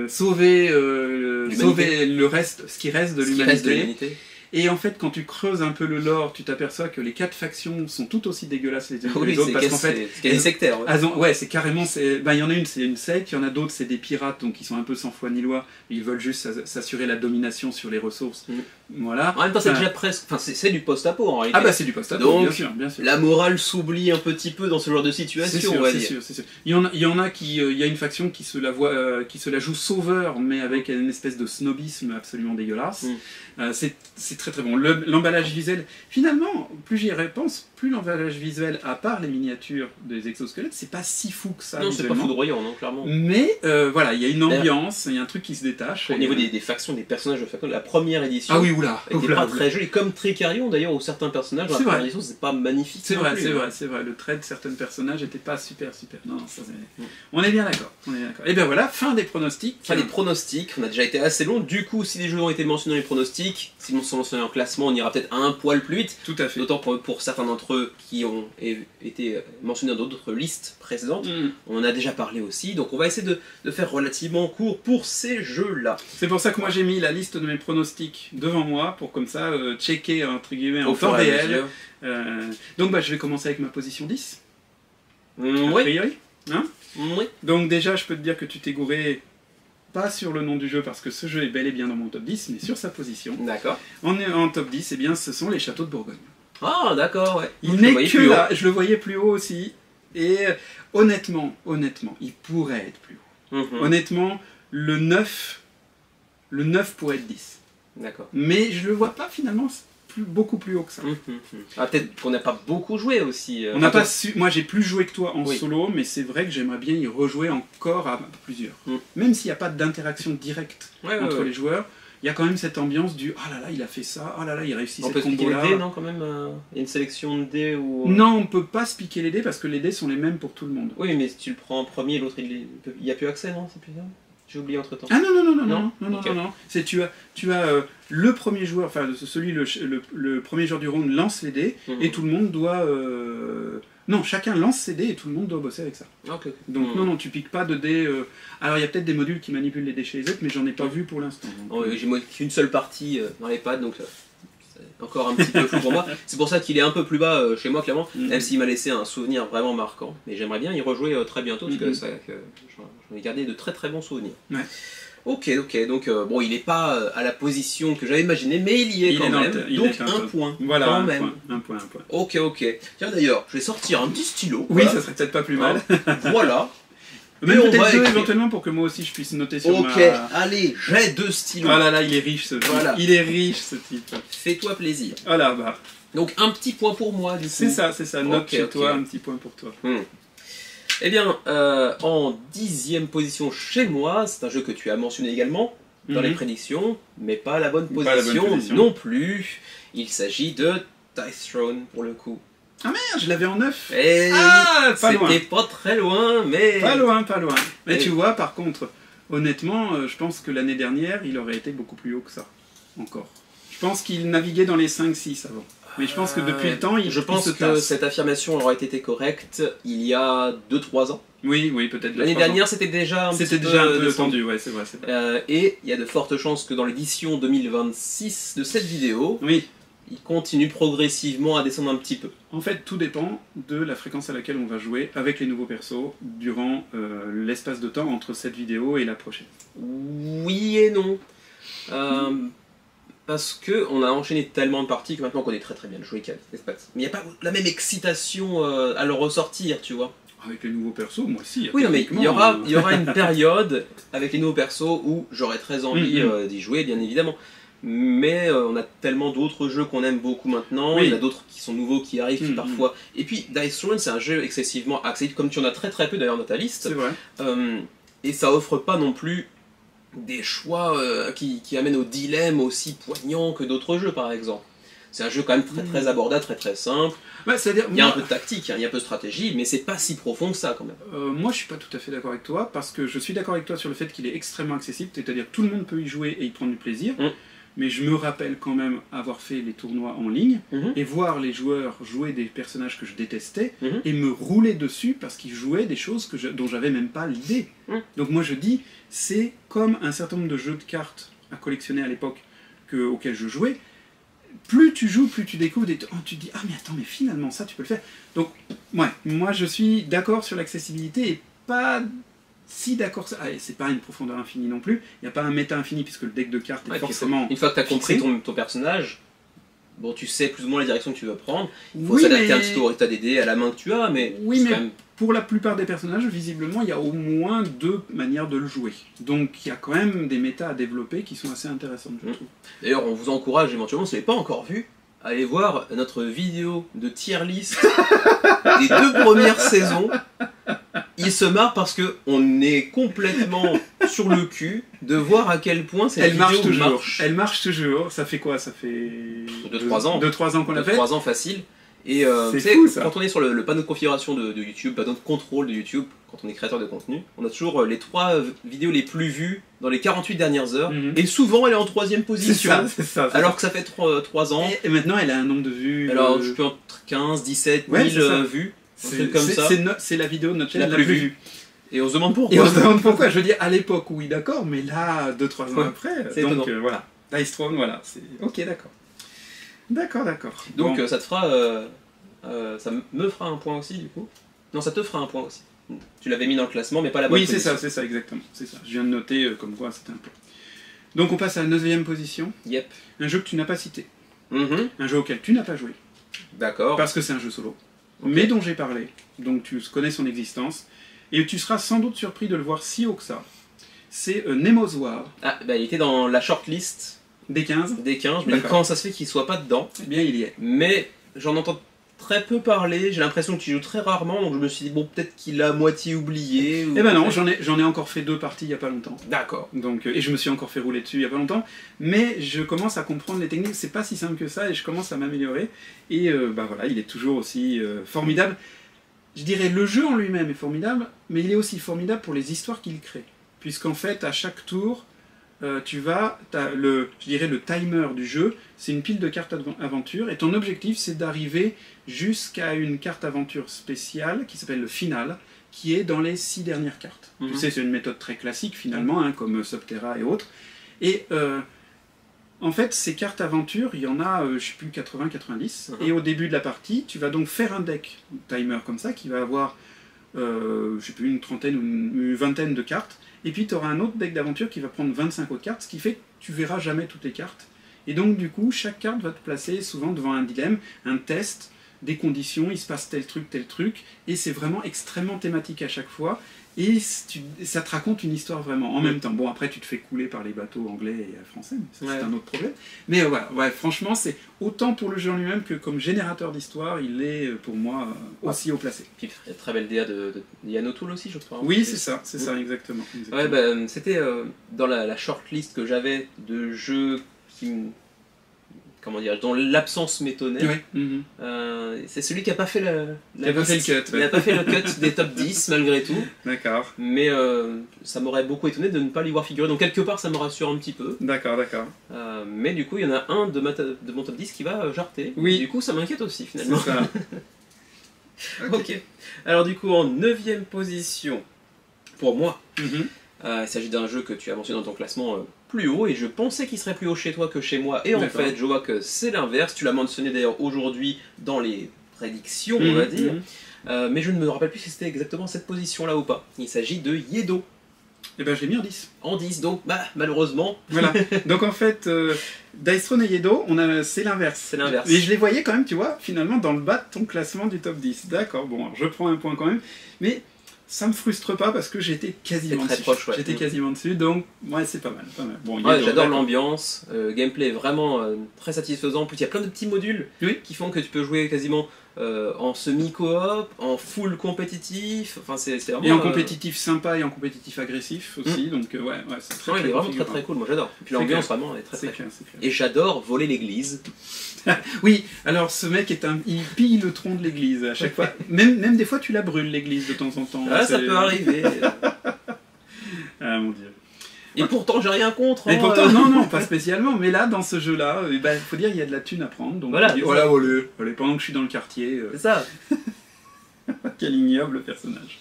sauver le reste, ce qui reste de Ce qui reste de l'humanité. l'humanité. Et en fait, quand tu creuses un peu le lore, tu t'aperçois que les 4 factions sont toutes aussi dégueulasses les unes que Oui, les autres, parce qu'en fait, c'est des sectaires. Ouais. ouais, c'est carrément, il y en a une, c'est une secte, il y en a d'autres, c'est des pirates, donc ils sont un peu sans foi ni loi, ils veulent juste s'assurer la domination sur les ressources. Voilà. En même temps, c'est déjà presque. Enfin, c'est du post-apo en réalité. Ah bah c'est du post-apo, Donc, bien sûr. La morale s'oublie un petit peu dans ce genre de C'est situation, sûr, on va c'est dire. sûr, c'est sûr. Il y en a qui, il y a une faction qui se la joue sauveur, mais avec une espèce de snobisme absolument dégueulasse. C'est très très bon. L'emballage visuel, finalement, plus j'y repense, plus l'emballage visuel, à part les miniatures des exosquelettes, c'est pas si fou que ça. Non, c'est pas visuellement. foudroyant, non, clairement. Mais voilà, il y a une ambiance, il y a un truc qui se détache. Au niveau des factions, des personnages de faction, la première édition. Ah oui, oula, était pas très joli, comme Tricarion d'ailleurs, où certains personnages, dans la C'est première vrai. édition, c'est pas magnifique. C'est non vrai, plus, c'est hein. vrai, c'est vrai. Le trait de certains personnages n'était pas super. Non, ça, on est bien d'accord. Et bien voilà, fin des pronostics. Enfin, les pronostics, on a déjà été assez long. Du coup, si les jeux ont été mentionnés dans les pronostics, s'ils sont mentionnés en classement, on ira peut-être un poil plus vite. Tout à fait. D'autant pour certains d'entre eux qui ont été mentionnés dans d'autres listes précédentes. On en a déjà parlé aussi. Donc on va essayer de faire relativement court pour ces jeux-là. C'est pour ça que moi j'ai mis la liste de mes pronostics devant moi pour comme ça checker entre guillemets en Au temps fur et à réel. mesure. Donc je vais commencer avec ma position 10. A Oui, priori. oui. Donc déjà je peux te dire que tu t'es gouré pas sur le nom du jeu parce que ce jeu est bel et bien dans mon top 10, mais sur sa position. D'accord. En top 10, eh bien, ce sont les châteaux de Bourgogne. Ah, d'accord, ouais. Il n'est que là, je le voyais plus haut aussi, et honnêtement, il pourrait être plus haut. Honnêtement, le 9 pourrait être 10. D'accord. Mais je le vois pas finalement beaucoup plus haut que ça. Ah, peut-être qu'on n'a pas beaucoup joué aussi. On n'a pas su. Moi, j'ai plus joué que toi en solo, mais c'est vrai que j'aimerais bien y rejouer encore à plusieurs. Même s'il n'y a pas d'interaction directe entre les joueurs, il y a quand même cette ambiance du ah là là, il a fait ça, ah là là, il réussit cette combo là. On peut piquer les dés, non, quand même. Il y a une sélection de dés ou. Non, on peut pas se piquer les dés parce que les dés sont les mêmes pour tout le monde. Oui, mais si tu le prends en premier, l'autre il n'y a plus accès, non? C'est plus ça? J'ai oublié entre temps. Ah non. C'est tu as le premier joueur, enfin le premier joueur du round lance les dés et tout le monde doit non, chacun lance ses dés et tout le monde doit bosser avec ça. Donc non, tu piques pas de dés. Alors il y a peut-être des modules qui manipulent les dés chez les autres, mais j'en ai pas vu pour l'instant. J'ai qu'une seule partie dans les pads, donc c'est encore un petit peu flou pour moi. C'est pour ça qu'il est un peu plus bas chez moi, clairement, même s'il m'a laissé un souvenir vraiment marquant. Mais j'aimerais bien y rejouer très bientôt, parce que j'en ai gardé de très très bons souvenirs. Ok, donc bon, il n'est pas à la position que j'avais imaginée, mais il y est quand même. Donc un point. Voilà, quand un même. Point. Ok. Tiens, d'ailleurs, je vais sortir un petit stylo. Oui, ça serait peut-être pas plus mal. Voilà. Même peut-être deux éventuellement pour que moi aussi je puisse noter sur ma... Ok, allez, j'ai 2 stylos. Ah là, il est riche ce type. Voilà. Il est riche ce type. Fais-toi plaisir. Voilà, bah. Donc un petit point pour moi, du coup. C'est ça. Note chez toi, un petit point pour toi. Eh bien, en 10e position chez moi, c'est un jeu que tu as mentionné également dans les prédictions, mais pas la bonne position non plus. Il s'agit de Dice Throne pour le coup. Ah merde, je l'avais en 9. C'était pas très loin, mais... Pas loin. Mais tu vois, par contre, honnêtement, je pense que l'année dernière, il aurait été beaucoup plus haut que ça. Encore. Je pense qu'il naviguait dans les 5-6 avant. Mais je pense que depuis le temps, je pense que cette affirmation aurait été correcte il y a 2-3 ans. Oui, peut-être. L'année dernière, c'était déjà un peu tendu, ouais, c'est vrai. Et il y a de fortes chances que dans l'édition 2026 de cette vidéo, il continue progressivement à descendre un petit peu. En fait, tout dépend de la fréquence à laquelle on va jouer avec les nouveaux persos durant l'espace de temps entre cette vidéo et la prochaine. Oui et non. Parce qu'on a enchaîné tellement de parties que maintenant on connaît très très bien le jeu et l'espace. Mais il n'y a pas la même excitation à le ressortir, tu vois. Avec les nouveaux persos, moi aussi. Oui, non, mais il y aura une période avec les nouveaux persos où j'aurai très envie d'y jouer, bien évidemment. Mais on a tellement d'autres jeux qu'on aime beaucoup maintenant, il y en a d'autres qui sont nouveaux, qui arrivent, qui parfois... Et puis Dice Throne, c'est un jeu excessivement accessible, comme tu en as très très peu d'ailleurs dans ta liste. C'est vrai. Et ça offre pas non plus des choix qui amènent au dilemme aussi poignant que d'autres jeux, par exemple. C'est un jeu quand même très très abordable, très très simple. Il y a un peu de tactique, il y a un peu de stratégie, mais c'est pas si profond que ça quand même. Moi je suis pas tout à fait d'accord avec toi, parce que je suis d'accord avec toi sur le fait qu'il est extrêmement accessible, c'est-à-dire tout le monde peut y jouer et y prendre du plaisir. Mais je me rappelle quand même avoir fait les tournois en ligne et voir les joueurs jouer des personnages que je détestais et me rouler dessus parce qu'ils jouaient des choses dont j'avais même pas l'idée. Donc moi je dis, c'est comme un certain nombre de jeux de cartes à collectionner à l'époque auxquels je jouais. Plus tu joues, plus tu découvres tu te dis, ah mais attends, mais finalement ça tu peux le faire. Donc ouais, moi je suis d'accord sur l'accessibilité et pas... Si d'accord, c'est pas une profondeur infinie non plus, il n'y a pas un méta infini puisque le deck de cartes est forcément... Une fois que tu as compris ton personnage, bon, tu sais plus ou moins la direction que tu veux prendre, il faut s'adapter un petit peu au résultat des dés, à la main que tu as, mais... Oui, mais quand même... pour la plupart des personnages, visiblement, il y a au moins 2 manières de le jouer. Donc il y a quand même des méta à développer qui sont assez intéressantes, je trouve. D'ailleurs, on vous encourage éventuellement, si vous ne l'avez pas encore vu, à aller voir notre vidéo de tier list des 2 premières saisons. Il se marre parce qu'on est complètement sur le cul de voir à quel point cette vidéo marche. Elle marche toujours. Ça fait quoi? Ça fait 2-3 ans. 2-3 ans qu'on l'a fait. 3 ans facile. Et c'est fou, ça. Quand on est sur le panneau de configuration de YouTube, panneau de contrôle de YouTube, quand on est créateur de contenu, on a toujours les 3 vidéos les plus vues dans les 48 dernières heures. Et souvent elle est en 3e position. C'est ça. Alors que ça fait 3 ans. Et maintenant elle a un nombre de vues. Alors je peux entre 15, 17 000 vues. C'est la vidéo de notre chaîne la plus vue. Et on se demande pourquoi. Je veux dire, à l'époque, oui, d'accord, mais là, 2-3 ans après, donc voilà. Dice Throne, voilà. Ok, d'accord. D'accord. Donc ça te fera... ça me fera un point aussi, du coup. Non, ça te fera un point aussi. tu l'avais mis dans le classement, mais pas la bonne Oui, position. c'est ça, exactement. C'est ça. Je viens de noter comme quoi c'était un peu. Donc on passe à la 9e position. Yep. Un jeu que tu n'as pas cité. Mhm. Un jeu auquel tu n'as pas joué. D'accord. Parce que c'est un jeu solo. Ok. Mais dont j'ai parlé. Donc tu connais son existence. Et tu seras sans doute surpris de le voir si haut que ça. C'est Nemo's War. Ah, bah, il était dans la shortlist Des 15. des 15, mais D'accord. comment ça se fait qu'il soit pas dedans? Eh bien, il y est. Mais j'en entends très peu parler, j'ai l'impression que tu joues très rarement, donc je me suis dit, bon, peut-être qu'il a à moitié oublié. Ou... Eh ben non, j'en ai encore fait 2 parties il n'y a pas longtemps. D'accord. Donc, et je me suis encore fait rouler dessus il n'y a pas longtemps. Mais je commence à comprendre les techniques, c'est pas si simple que ça, et je commence à m'améliorer. Et bah voilà, il est toujours aussi formidable. Je dirais, le jeu en lui-même est formidable, mais il est aussi formidable pour les histoires qu'il crée. Puisqu'en fait, à chaque tour, je dirais le timer du jeu, c'est une pile de cartes aventure, et ton objectif c'est d'arriver jusqu'à une carte aventure spéciale qui s'appelle le final, qui est dans les 6 dernières cartes. Mhm. Tu sais, c'est une méthode très classique finalement, hein, comme Subterra et autres. Et en fait, ces cartes aventure, il y en a, je sais plus, 80-90, Mhm. et au début de la partie, tu vas donc faire un deck timer comme ça, qui va avoir, je sais plus, une trentaine ou une vingtaine de cartes, et puis tu auras un autre deck d'aventure qui va prendre 25 autres cartes, ce qui fait que tu verras jamais toutes les cartes. Et donc du coup, chaque carte va te placer souvent devant un dilemme, un test, des conditions, il se passe tel truc, et c'est vraiment extrêmement thématique à chaque fois, et ça te raconte une histoire vraiment en même temps. Bon, après tu te fais couler par les bateaux anglais et français, mais ça, Ouais. c'est un autre problème. Mais voilà, ouais, franchement, c'est autant pour le jeu en lui-même que comme générateur d'histoire, il est pour moi aussi haut placé. Puis très belle DA de Yann O'Toole aussi, je crois. Oui, c'est ça, exactement. Ouais, bah, c'était dans la shortlist que j'avais de jeux qui comment dire, dont l'absence m'étonnait. Ouais. Mhm. C'est celui qui a pas fait Qui a pas fait le cut, Il ouais. n'a pas fait le cut des top 10 malgré tout. D'accord, Mais ça m'aurait beaucoup étonné de ne pas l'y voir figurer. Donc quelque part ça me rassure un petit peu. d'accord. Mais du coup il y en a un de mon top 10 qui va jarter. Oui. Du coup ça m'inquiète aussi C'est finalement. ça. Ok. Alors du coup en 9ème position, pour moi, Mhm. il s'agit d'un jeu que tu as mentionné dans ton classement plus haut, et je pensais qu'il serait plus haut chez toi que chez moi, et en D'accord. fait je vois que c'est l'inverse. Tu l'as mentionné d'ailleurs aujourd'hui dans les prédictions, on va dire, mais je ne me rappelle plus si c'était exactement cette position-là ou pas. Il s'agit de Yedo, Et ben je l'ai mis en 10. en 10, donc bah, malheureusement, Voilà. Donc en fait, Dice Throne et Yedo, c'est l'inverse. c'est l'inverse. Et je les voyais quand même, tu vois, finalement dans le bas de ton classement du top 10. D'accord, bon, alors je prends un point quand même. Mais ça me frustre pas parce que j'étais quasiment C'est très dessus. proche, ouais. J'étais quasiment dessus, donc ouais, c'est pas mal. Bon, Ouais, Yedo, j'adore d'accord. l'ambiance, gameplay est vraiment très satisfaisant. En plus, il y a plein de petits modules Oui. qui font que tu peux jouer quasiment en semi-coop, en full compétitif. Enfin, c'est vraiment. Et en compétitif sympa et en compétitif agressif aussi, donc ouais, c'est très, Ouais, il est vraiment très configurant. très cool, moi j'adore. Et puis C'est l'ambiance clair. vraiment est très C'est très clair, c'est clair. Et j'adore voler l'église. Oui, alors ce mec il pille le tronc de l'église à chaque fois. Même des fois tu la brûles l'église de temps en temps. Ah, ça C'est- peut arriver. Ah mon dieu. Et pourtant, j'ai rien contre. Et hein, pourtant, non, pas spécialement. Mais là, dans ce jeu-là, faut dire il y a de la thune à prendre. Donc Voilà, on dit, c'est voilà, ça. allez, pendant que je suis dans le quartier, C'est ça. quel ignoble personnage.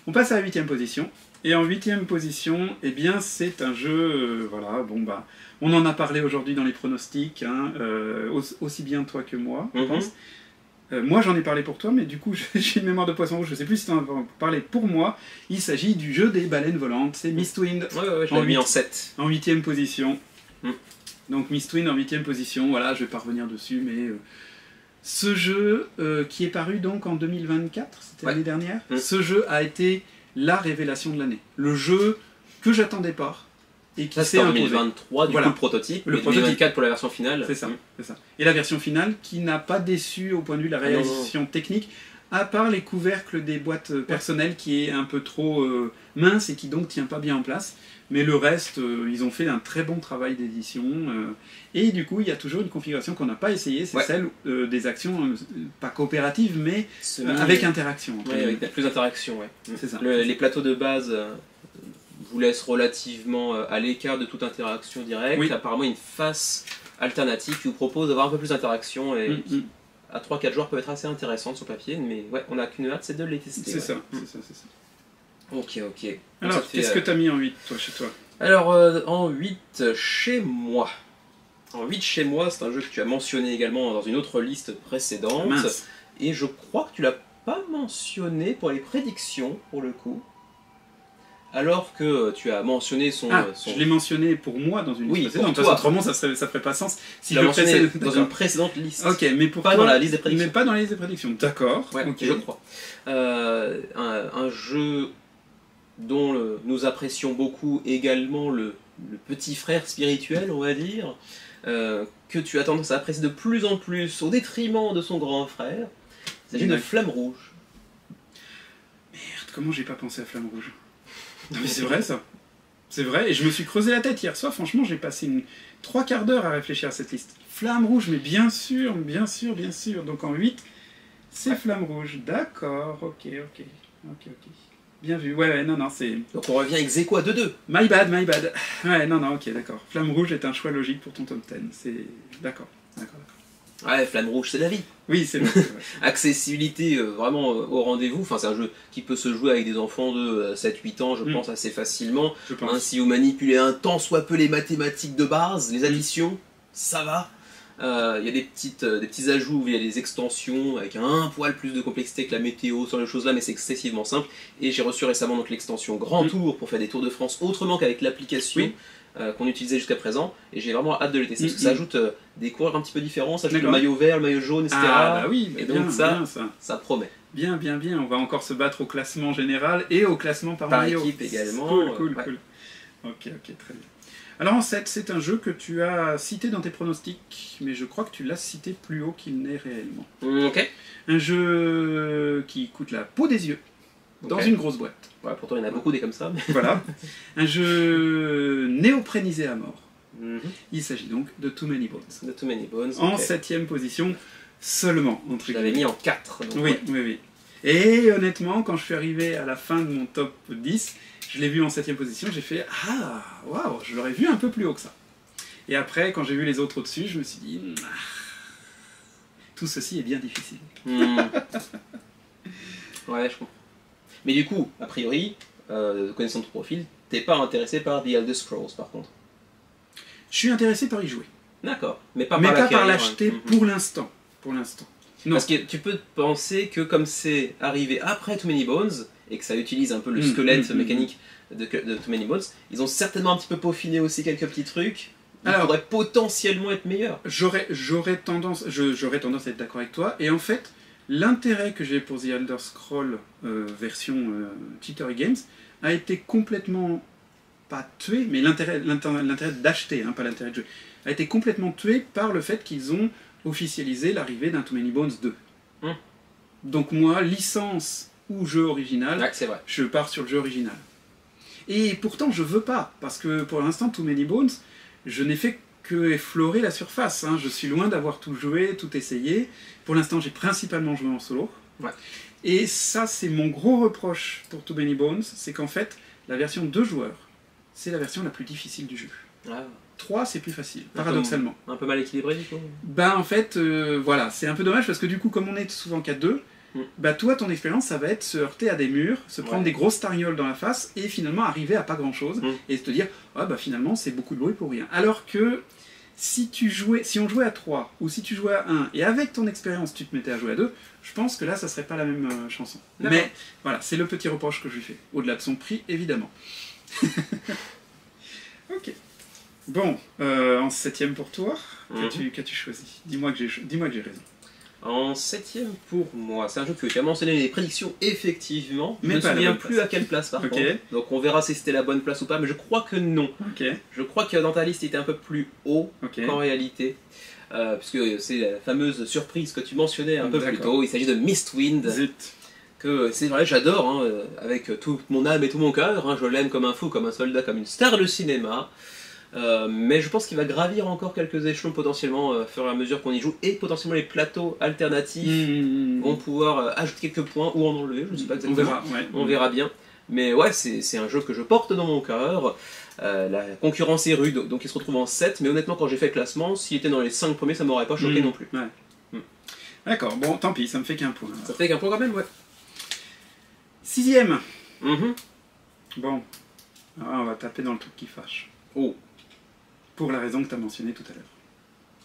On passe à la 8ème position. Et en 8ème position, eh bien, c'est un jeu, voilà, bon bah, on en a parlé aujourd'hui dans les pronostics, hein, aussi bien toi que moi, je Mhm. pense. Moi, j'en ai parlé pour toi, mais du coup, j'ai une mémoire de poisson rouge, je sais plus si tu en as parlé pour moi. Il s'agit du jeu des baleines volantes, c'est Mistwind. Ouais, je En l'ai mis en huit. 7. En 8ème position. Mm. Donc Mistwind en 8ème position, voilà, je vais pas revenir dessus, mais ce jeu qui est paru donc en 2024, c'était Ouais. l'année dernière, Mm. ce jeu a été la révélation de l'année. Le jeu que j'attendais pas et qui Ça, s'est c'était en imposé. 2023, du Voilà. coup, le prototype. Le Et prototype. 2024 pour la version finale. C'est ça, c'est ça. Et la version finale qui n'a pas déçu au point de vue de la Ah, non, réalisation technique, à part les couvercles des boîtes personnelles qui est un peu trop mince et qui donc tient pas bien en place. Mais le reste, ils ont fait un très bon travail d'édition. Et du coup, il y a toujours une configuration qu'on n'a pas essayée, c'est Ouais. celle des actions, pas coopératives, mais Semi- avec interaction. Ouais, avec plus d'interaction, ouais. C'est ça. Les plateaux de base vous laissent relativement à l'écart de toute interaction directe. Oui. Apparemment, une face alternative qui vous propose d'avoir un peu plus d'interaction et Mm, mm. à 3-4 joueurs peut être assez intéressante sur papier, mais ouais, on n'a qu'une hâte, c'est de les tester. C'est ouais. ça, c'est ça, c'est ça. Ok. Donc Alors, ça fait, qu'est-ce que tu as mis en 8, toi, chez toi? Alors, en 8 chez moi. En 8 chez moi, c'est un jeu que tu as mentionné également dans une autre liste précédente. Mince. Et je crois que tu l'as pas mentionné pour les prédictions, pour le coup. Alors que tu as mentionné son... Je l'ai mentionné pour moi dans une liste précédente, pour toi. autrement ça ferait pas sens. Si tu l'as mentionné dans une précédente liste. Ok, mais pour pas toi, dans la liste des prédictions. Mais pas dans la liste des prédictions, d'accord. Ouais, okay. Je crois. Un jeu dont nous apprécions beaucoup également le petit frère spirituel, on va dire, que tu as tendance à apprécier de plus en plus au détriment de son grand frère. Il s'agit de Flamme Rouge. Merde, comment j'ai pas pensé à Flamme Rouge? Non mais c'est vrai ça. C'est vrai, et je me suis creusé la tête hier soir, franchement j'ai passé 3/4 d'heure à réfléchir à cette liste. Flamme Rouge, mais bien sûr, bien sûr, bien sûr. Donc en 8, c'est Flamme Rouge. D'accord, ok. Bien vu, ouais, non, c'est... Donc on revient ex aequo à 2-2. My bad. Ouais, non, ok, d'accord. Flamme Rouge est un choix logique pour ton top 10. C'est... D'accord. Ouais, Flamme Rouge, c'est la vie. Oui, c'est vrai. Accessibilité vraiment au rendez-vous. Enfin, c'est un jeu qui peut se jouer avec des enfants de 7-8 ans, je pense, assez facilement. Je pense. Si vous manipulez un tant soit peu les mathématiques de base, les additions, ça va. Il y a des petits ajouts via les extensions avec un poil plus de complexité que la météo sur les choses là, mais c'est excessivement simple. Et j'ai reçu récemment donc l'extension Grand Tour pour faire des tours de France autrement qu'avec l'application qu'on utilisait jusqu'à présent. Et j'ai vraiment hâte de le tester parce que ça ajoute des coureurs un petit peu différents, ça ajoute le maillot vert, le maillot jaune, etc. Ah bah oui, et bien, donc ça promet. Bien. On va encore se battre au classement général et au classement par maillot. Équipe également. Cool. Ok, très bien. Alors en 7, c'est un jeu que tu as cité dans tes pronostics, mais je crois que tu l'as cité plus haut qu'il n'est réellement. Ok. Un jeu qui coûte la peau des yeux, dans une grosse boîte. Ouais, pourtant il y en a beaucoup des comme ça. Mais... Voilà. Un jeu néoprénisé à mort. Il s'agit donc de Too Many Bones. De Too Many Bones. En 7ème position seulement. Je l'avais mis en 4. Donc oui. Et honnêtement, quand je suis arrivé à la fin de mon top 10, je l'ai vu en 7ème position, j'ai fait « Ah, waouh, je l'aurais vu un peu plus haut que ça. » Et après, quand j'ai vu les autres au-dessus, je me suis dit « Tout ceci est bien difficile. » Ouais, je comprends. Mais du coup, a priori, connaissant ton profil, t'es pas intéressé par The Elder Scrolls par contre. Je suis intéressé par y jouer. D'accord. Mais pas par l'acheter pour l'instant. Non. Parce que tu peux penser que comme c'est arrivé après Too Many Bones, et que ça utilise un peu le squelette mécanique de Too Many Bones, ils ont certainement un petit peu peaufiné aussi quelques petits trucs. Ils pourraient potentiellement être meilleurs. J'aurais tendance à être d'accord avec toi, et en fait, l'intérêt que j'ai pour The Elder Scrolls version Cheatery Games a été complètement, pas tué, mais l'intérêt d'acheter, pas l'intérêt de jouer, a été complètement tué par le fait qu'ils ont officialisé l'arrivée d'un Too Many Bones 2. Donc moi, licence ou jeu original, je pars sur le jeu original. Et pourtant, je veux pas, parce que pour l'instant, Too Many Bones, je n'ai fait que effleurer la surface. Je suis loin d'avoir tout joué, tout essayé. Pour l'instant, j'ai principalement joué en solo. Et ça, c'est mon gros reproche pour Too Many Bones, c'est qu'en fait, la version 2 joueurs, c'est la version la plus difficile du jeu. 3, c'est plus facile, paradoxalement. Un peu mal équilibré, du coup. En fait, voilà, c'est un peu dommage, parce que du coup, comme on est souvent 4-2, toi, ton expérience, ça va être se heurter à des murs, se prendre des grosses targnoles dans la face, et finalement arriver à pas grand-chose, et te dire, finalement, c'est beaucoup de bruit pour rien. Alors que, si on jouait à 3, ou si tu jouais à 1, et avec ton expérience, tu te mettais à jouer à 2, je pense que là, ça serait pas la même chanson. Mais, voilà, c'est le petit reproche que je lui fais. Au-delà de son prix, évidemment. Ok. Bon, en 7ème pour toi, qu'as-tu choisi? Dis-moi que j'ai raison. En 7ème pour moi, c'est un jeu que tu as mentionné les prédictions, effectivement. Je ne me souviens plus à quelle place par contre. Donc on verra si c'était la bonne place ou pas, mais je crois que non. Je crois que dans ta liste il était un peu plus haut qu'en réalité. Puisque c'est la fameuse surprise que tu mentionnais un peu plus tôt. Il s'agit de Mistwind. Que c'est vrai, j'adore, avec toute mon âme et tout mon cœur. Je l'aime comme un fou, comme un soldat, comme une star de cinéma. Mais je pense qu'il va gravir encore quelques échelons potentiellement au fur et à mesure qu'on y joue, et potentiellement les plateaux alternatifs vont pouvoir ajouter quelques points ou en enlever, je ne sais pas exactement. On verra bien. Mais ouais, c'est un jeu que je porte dans mon cœur. La concurrence est rude, donc il se retrouve en 7, mais honnêtement quand j'ai fait le classement, s'il était dans les 5 premiers, ça m'aurait pas choqué non plus. D'accord, bon tant pis, ça me fait qu'un point. Ça fait qu'un point quand même, ouais. 6ème. Bon, on va taper dans le truc qui fâche. Pour la raison que tu as mentionnée tout à l'heure.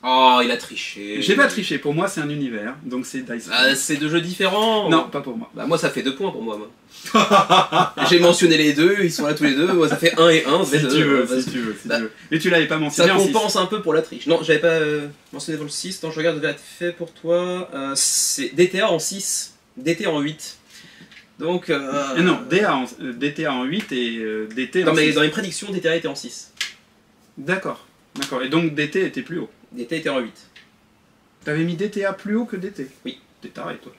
Oh, il a triché. J'ai pas triché, pour moi c'est un univers, donc c'est Dice Throne. Ah, c'est deux jeux différents. Non, pas pour moi. Bah moi ça fait 2 points pour moi. J'ai mentionné les deux, ils sont là tous les deux, moi ça fait 1 et 1, Si tu veux, si tu veux, si tu veux. Mais tu l'avais pas mentionné Ça en 6. compense un peu pour la triche. Non, j'avais pas mentionné dans le 6, non je regarde vite fait pour toi, c'est DTA en 6, DT en 8. Donc... Non, DTA en 8 et DT en 6. Dans mes prédictions, DTA était en 6. D'accord, d'accord. Et donc DT était plus haut. DT était en 8. T'avais mis DTA plus haut que DT? Oui. T'es taré, toi.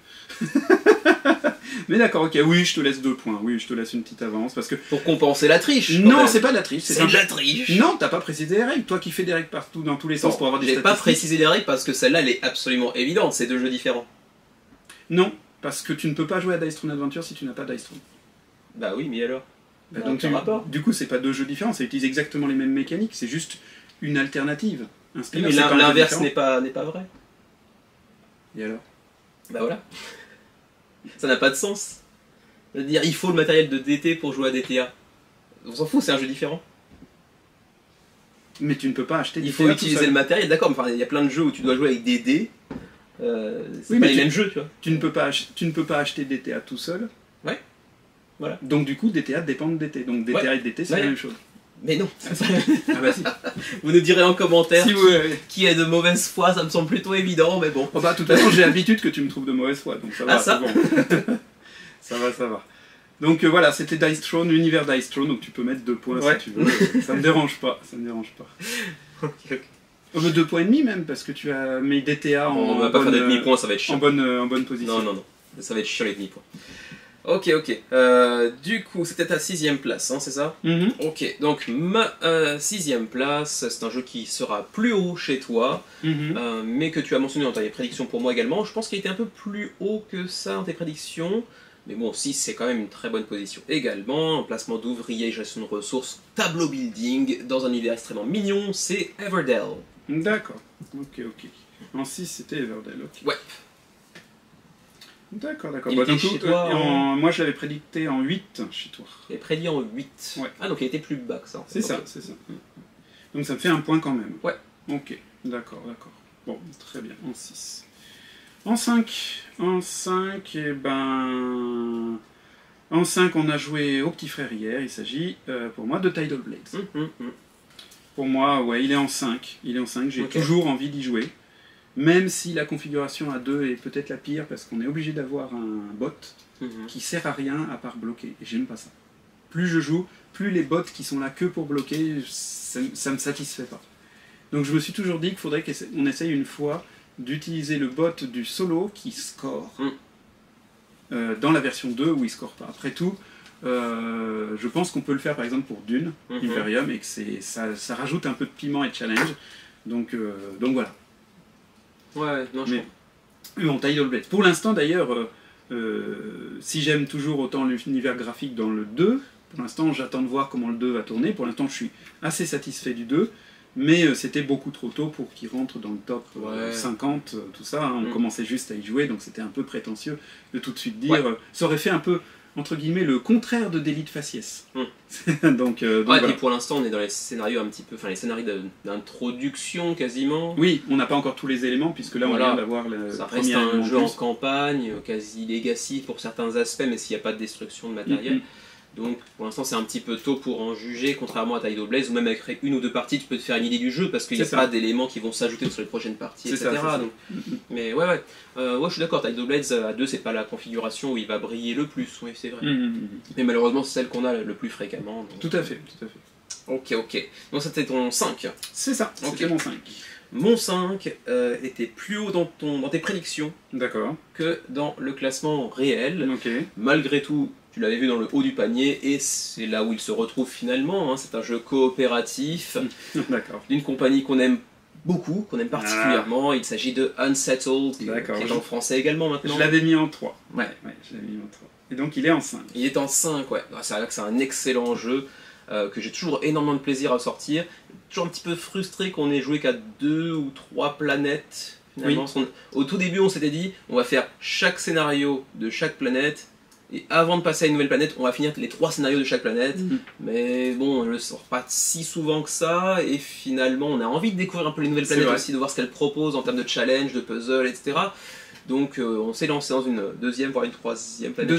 Mais d'accord, ok, oui, je te laisse 2 points. Oui, je te laisse une petite avance parce que. Pour compenser la triche. Non, c'est pas de la triche. C'est de la triche. Non, t'as pas précisé les règles. Toi qui fais des règles partout dans tous les sens pour avoir des J'ai statistiques. pas précisé les règles parce que celle-là, elle est absolument évidente. C'est 2 jeux différents. Non, parce que tu ne peux pas jouer à Dice Throne Adventure si tu n'as pas Dice Throne. Bah oui, mais alors Bah, Bah, donc aucun rapport. du coup, c'est pas 2 jeux différents. Ça utilise exactement les mêmes mécaniques. C'est juste une alternative. Un Oui, spin-off, mais c'est pas un jeu l'inverse différent. n'est pas vrai. Et alors? Bah voilà. Ça n'a pas de sens. C'est-à-dire, il faut le matériel de DT pour jouer à DTA. On s'en fout, c'est un jeu différent. Mais tu ne peux pas acheter Il DTA faut tout utiliser seul. le matériel, d'accord, mais enfin, il y a plein de jeux où tu dois jouer avec des dés. C'est Oui, pas mais les mêmes jeux, tu vois. Tu ne peux pas acheter DTA tout seul. Ouais. Voilà. Donc du coup, DTA dépend de DT. Donc DTA Ouais. et DT, c'est Ouais. la même chose. Mais non. Ah bah si. Vous nous direz en commentaire Si, ouais. qui est de mauvaise foi, ça me semble plutôt évident, mais bon. Oh bah, de toute façon, j'ai l'habitude que tu me trouves de mauvaise foi, donc ça va, Ah, ça c'est bon. Ça va, ça va. Donc voilà, c'était Dice Throne, l'univers Dice Throne, donc tu peux mettre 2 points Ouais. si tu veux. Ça me dérange pas, ça me dérange pas. Ok, ok. Oh, mais 2 points et demi même, parce que tu as mis DTA On en va pas faire des bonne, demi-points, ça va être chiant. en bonne position. Non, non, non. Ça va être chiant les demi-points. Ok, ok. Du coup, c'était ta 6ème place, hein, c'est ça? Mhm. Ok, donc ma 6ème place, c'est un jeu qui sera plus haut chez toi, Mhm. mais que tu as mentionné dans tes prédictions pour moi également. Je pense qu'il était un peu plus haut que ça dans tes prédictions, mais bon, 6 c'est quand même une très bonne position également. Un placement d'ouvriers, gestion de ressources, tableau building, dans un univers extrêmement mignon, c'est Everdell. D'accord, ok, ok. En 6, c'était Everdell, ok. Ouais. D'accord, d'accord. Il Bah, était du coup, chez toi moi, je l'avais prédicté en 8 chez toi. Et prédit en 8. Ouais. Ah, donc il était plus bas que ça. En fait. C'est ça, Ok. c'est ça. Donc ça me fait un point quand même. Ouais. Ok, d'accord, d'accord. Bon, très bien, en 6. En 5, eh ben... En 5, on a joué au petit frère hier, il s'agit, pour moi, de Tidal Blades. Pour moi, ouais, il est en 5. Il est en 5, j'ai Ok. toujours envie d'y jouer. Même si la configuration à 2 est peut-être la pire, parce qu'on est obligé d'avoir un bot qui sert à rien à part bloquer. Et j'aime pas ça. Plus je joue, plus les bots qui sont là que pour bloquer, ça me satisfait pas. Donc je me suis toujours dit qu'il faudrait qu'on essaye une fois d'utiliser le bot du solo qui score dans la version 2 où il score pas. Après tout, je pense qu'on peut le faire par exemple pour Dune, Imperium, et que ça rajoute un peu de piment et de challenge. Donc voilà. Ouais, non, je Mais bon, Tidal Blades. Pour l'instant d'ailleurs, si j'aime toujours autant l'univers graphique dans le 2, pour l'instant j'attends de voir comment le 2 va tourner. Pour l'instant je suis assez satisfait du 2, mais c'était beaucoup trop tôt pour qu'il rentre dans le top 50, tout ça. Hein. On commençait juste à y jouer, donc c'était un peu prétentieux de tout de suite dire. Ça aurait fait un peu, entre guillemets, le contraire de Délit de faciès. donc voilà. Et puis pour l'instant, on est dans les scénarios un petit peu, enfin les scénarios d'introduction quasiment. Oui, on n'a pas encore tous les éléments, puisque là on vient d'avoir le ça premier reste un élément jeu en en plus. campagne, quasi legacy pour certains aspects, mais s'il n'y a pas de destruction de matériel. Donc pour l'instant c'est un petit peu tôt pour en juger, contrairement à Tidal Blades, où même avec une ou deux parties tu peux te faire une idée du jeu, parce qu'il n'y a pas d'éléments qui vont s'ajouter sur les prochaines parties, etc. Donc, mais ouais, je suis d'accord, Tidal Blades à 2 c'est pas la configuration où il va briller le plus, oui c'est vrai. Mais malheureusement c'est celle qu'on a le plus fréquemment. Donc... Tout à fait, tout à fait. Ok. Donc c'était ton 5. C'est ça, c'était mon 5. Mon 5 était plus haut dans tes prédictions que dans le classement réel. Malgré tout, tu l'avais vu dans le haut du panier, et c'est là où il se retrouve finalement. Hein. C'est un jeu coopératif d'une compagnie qu'on aime beaucoup, qu'on aime particulièrement. Il s'agit de Unsettled, qui est en français également maintenant. Je l'avais mis en 3. Ouais, je l'avais mis en 3. Et donc il est en 5. Il est en 5, ouais. C'est vrai que c'est un excellent jeu. Que j'ai toujours énormément de plaisir à sortir. Toujours un petit peu frustré qu'on ait joué qu'à 2 ou 3 planètes. Finalement. Au tout début, on s'était dit, on va faire chaque scénario de chaque planète Et avant de passer à une nouvelle planète, on va finir les 3 scénarios de chaque planète. Mhm. Mais bon, on ne le sort pas si souvent que ça. Et finalement, on a envie de découvrir un peu les nouvelles C'est planètes vrai. aussi, de voir ce qu'elles proposent en termes de challenge, de puzzle, etc. Donc on s'est lancé dans une deuxième, voire une troisième planète.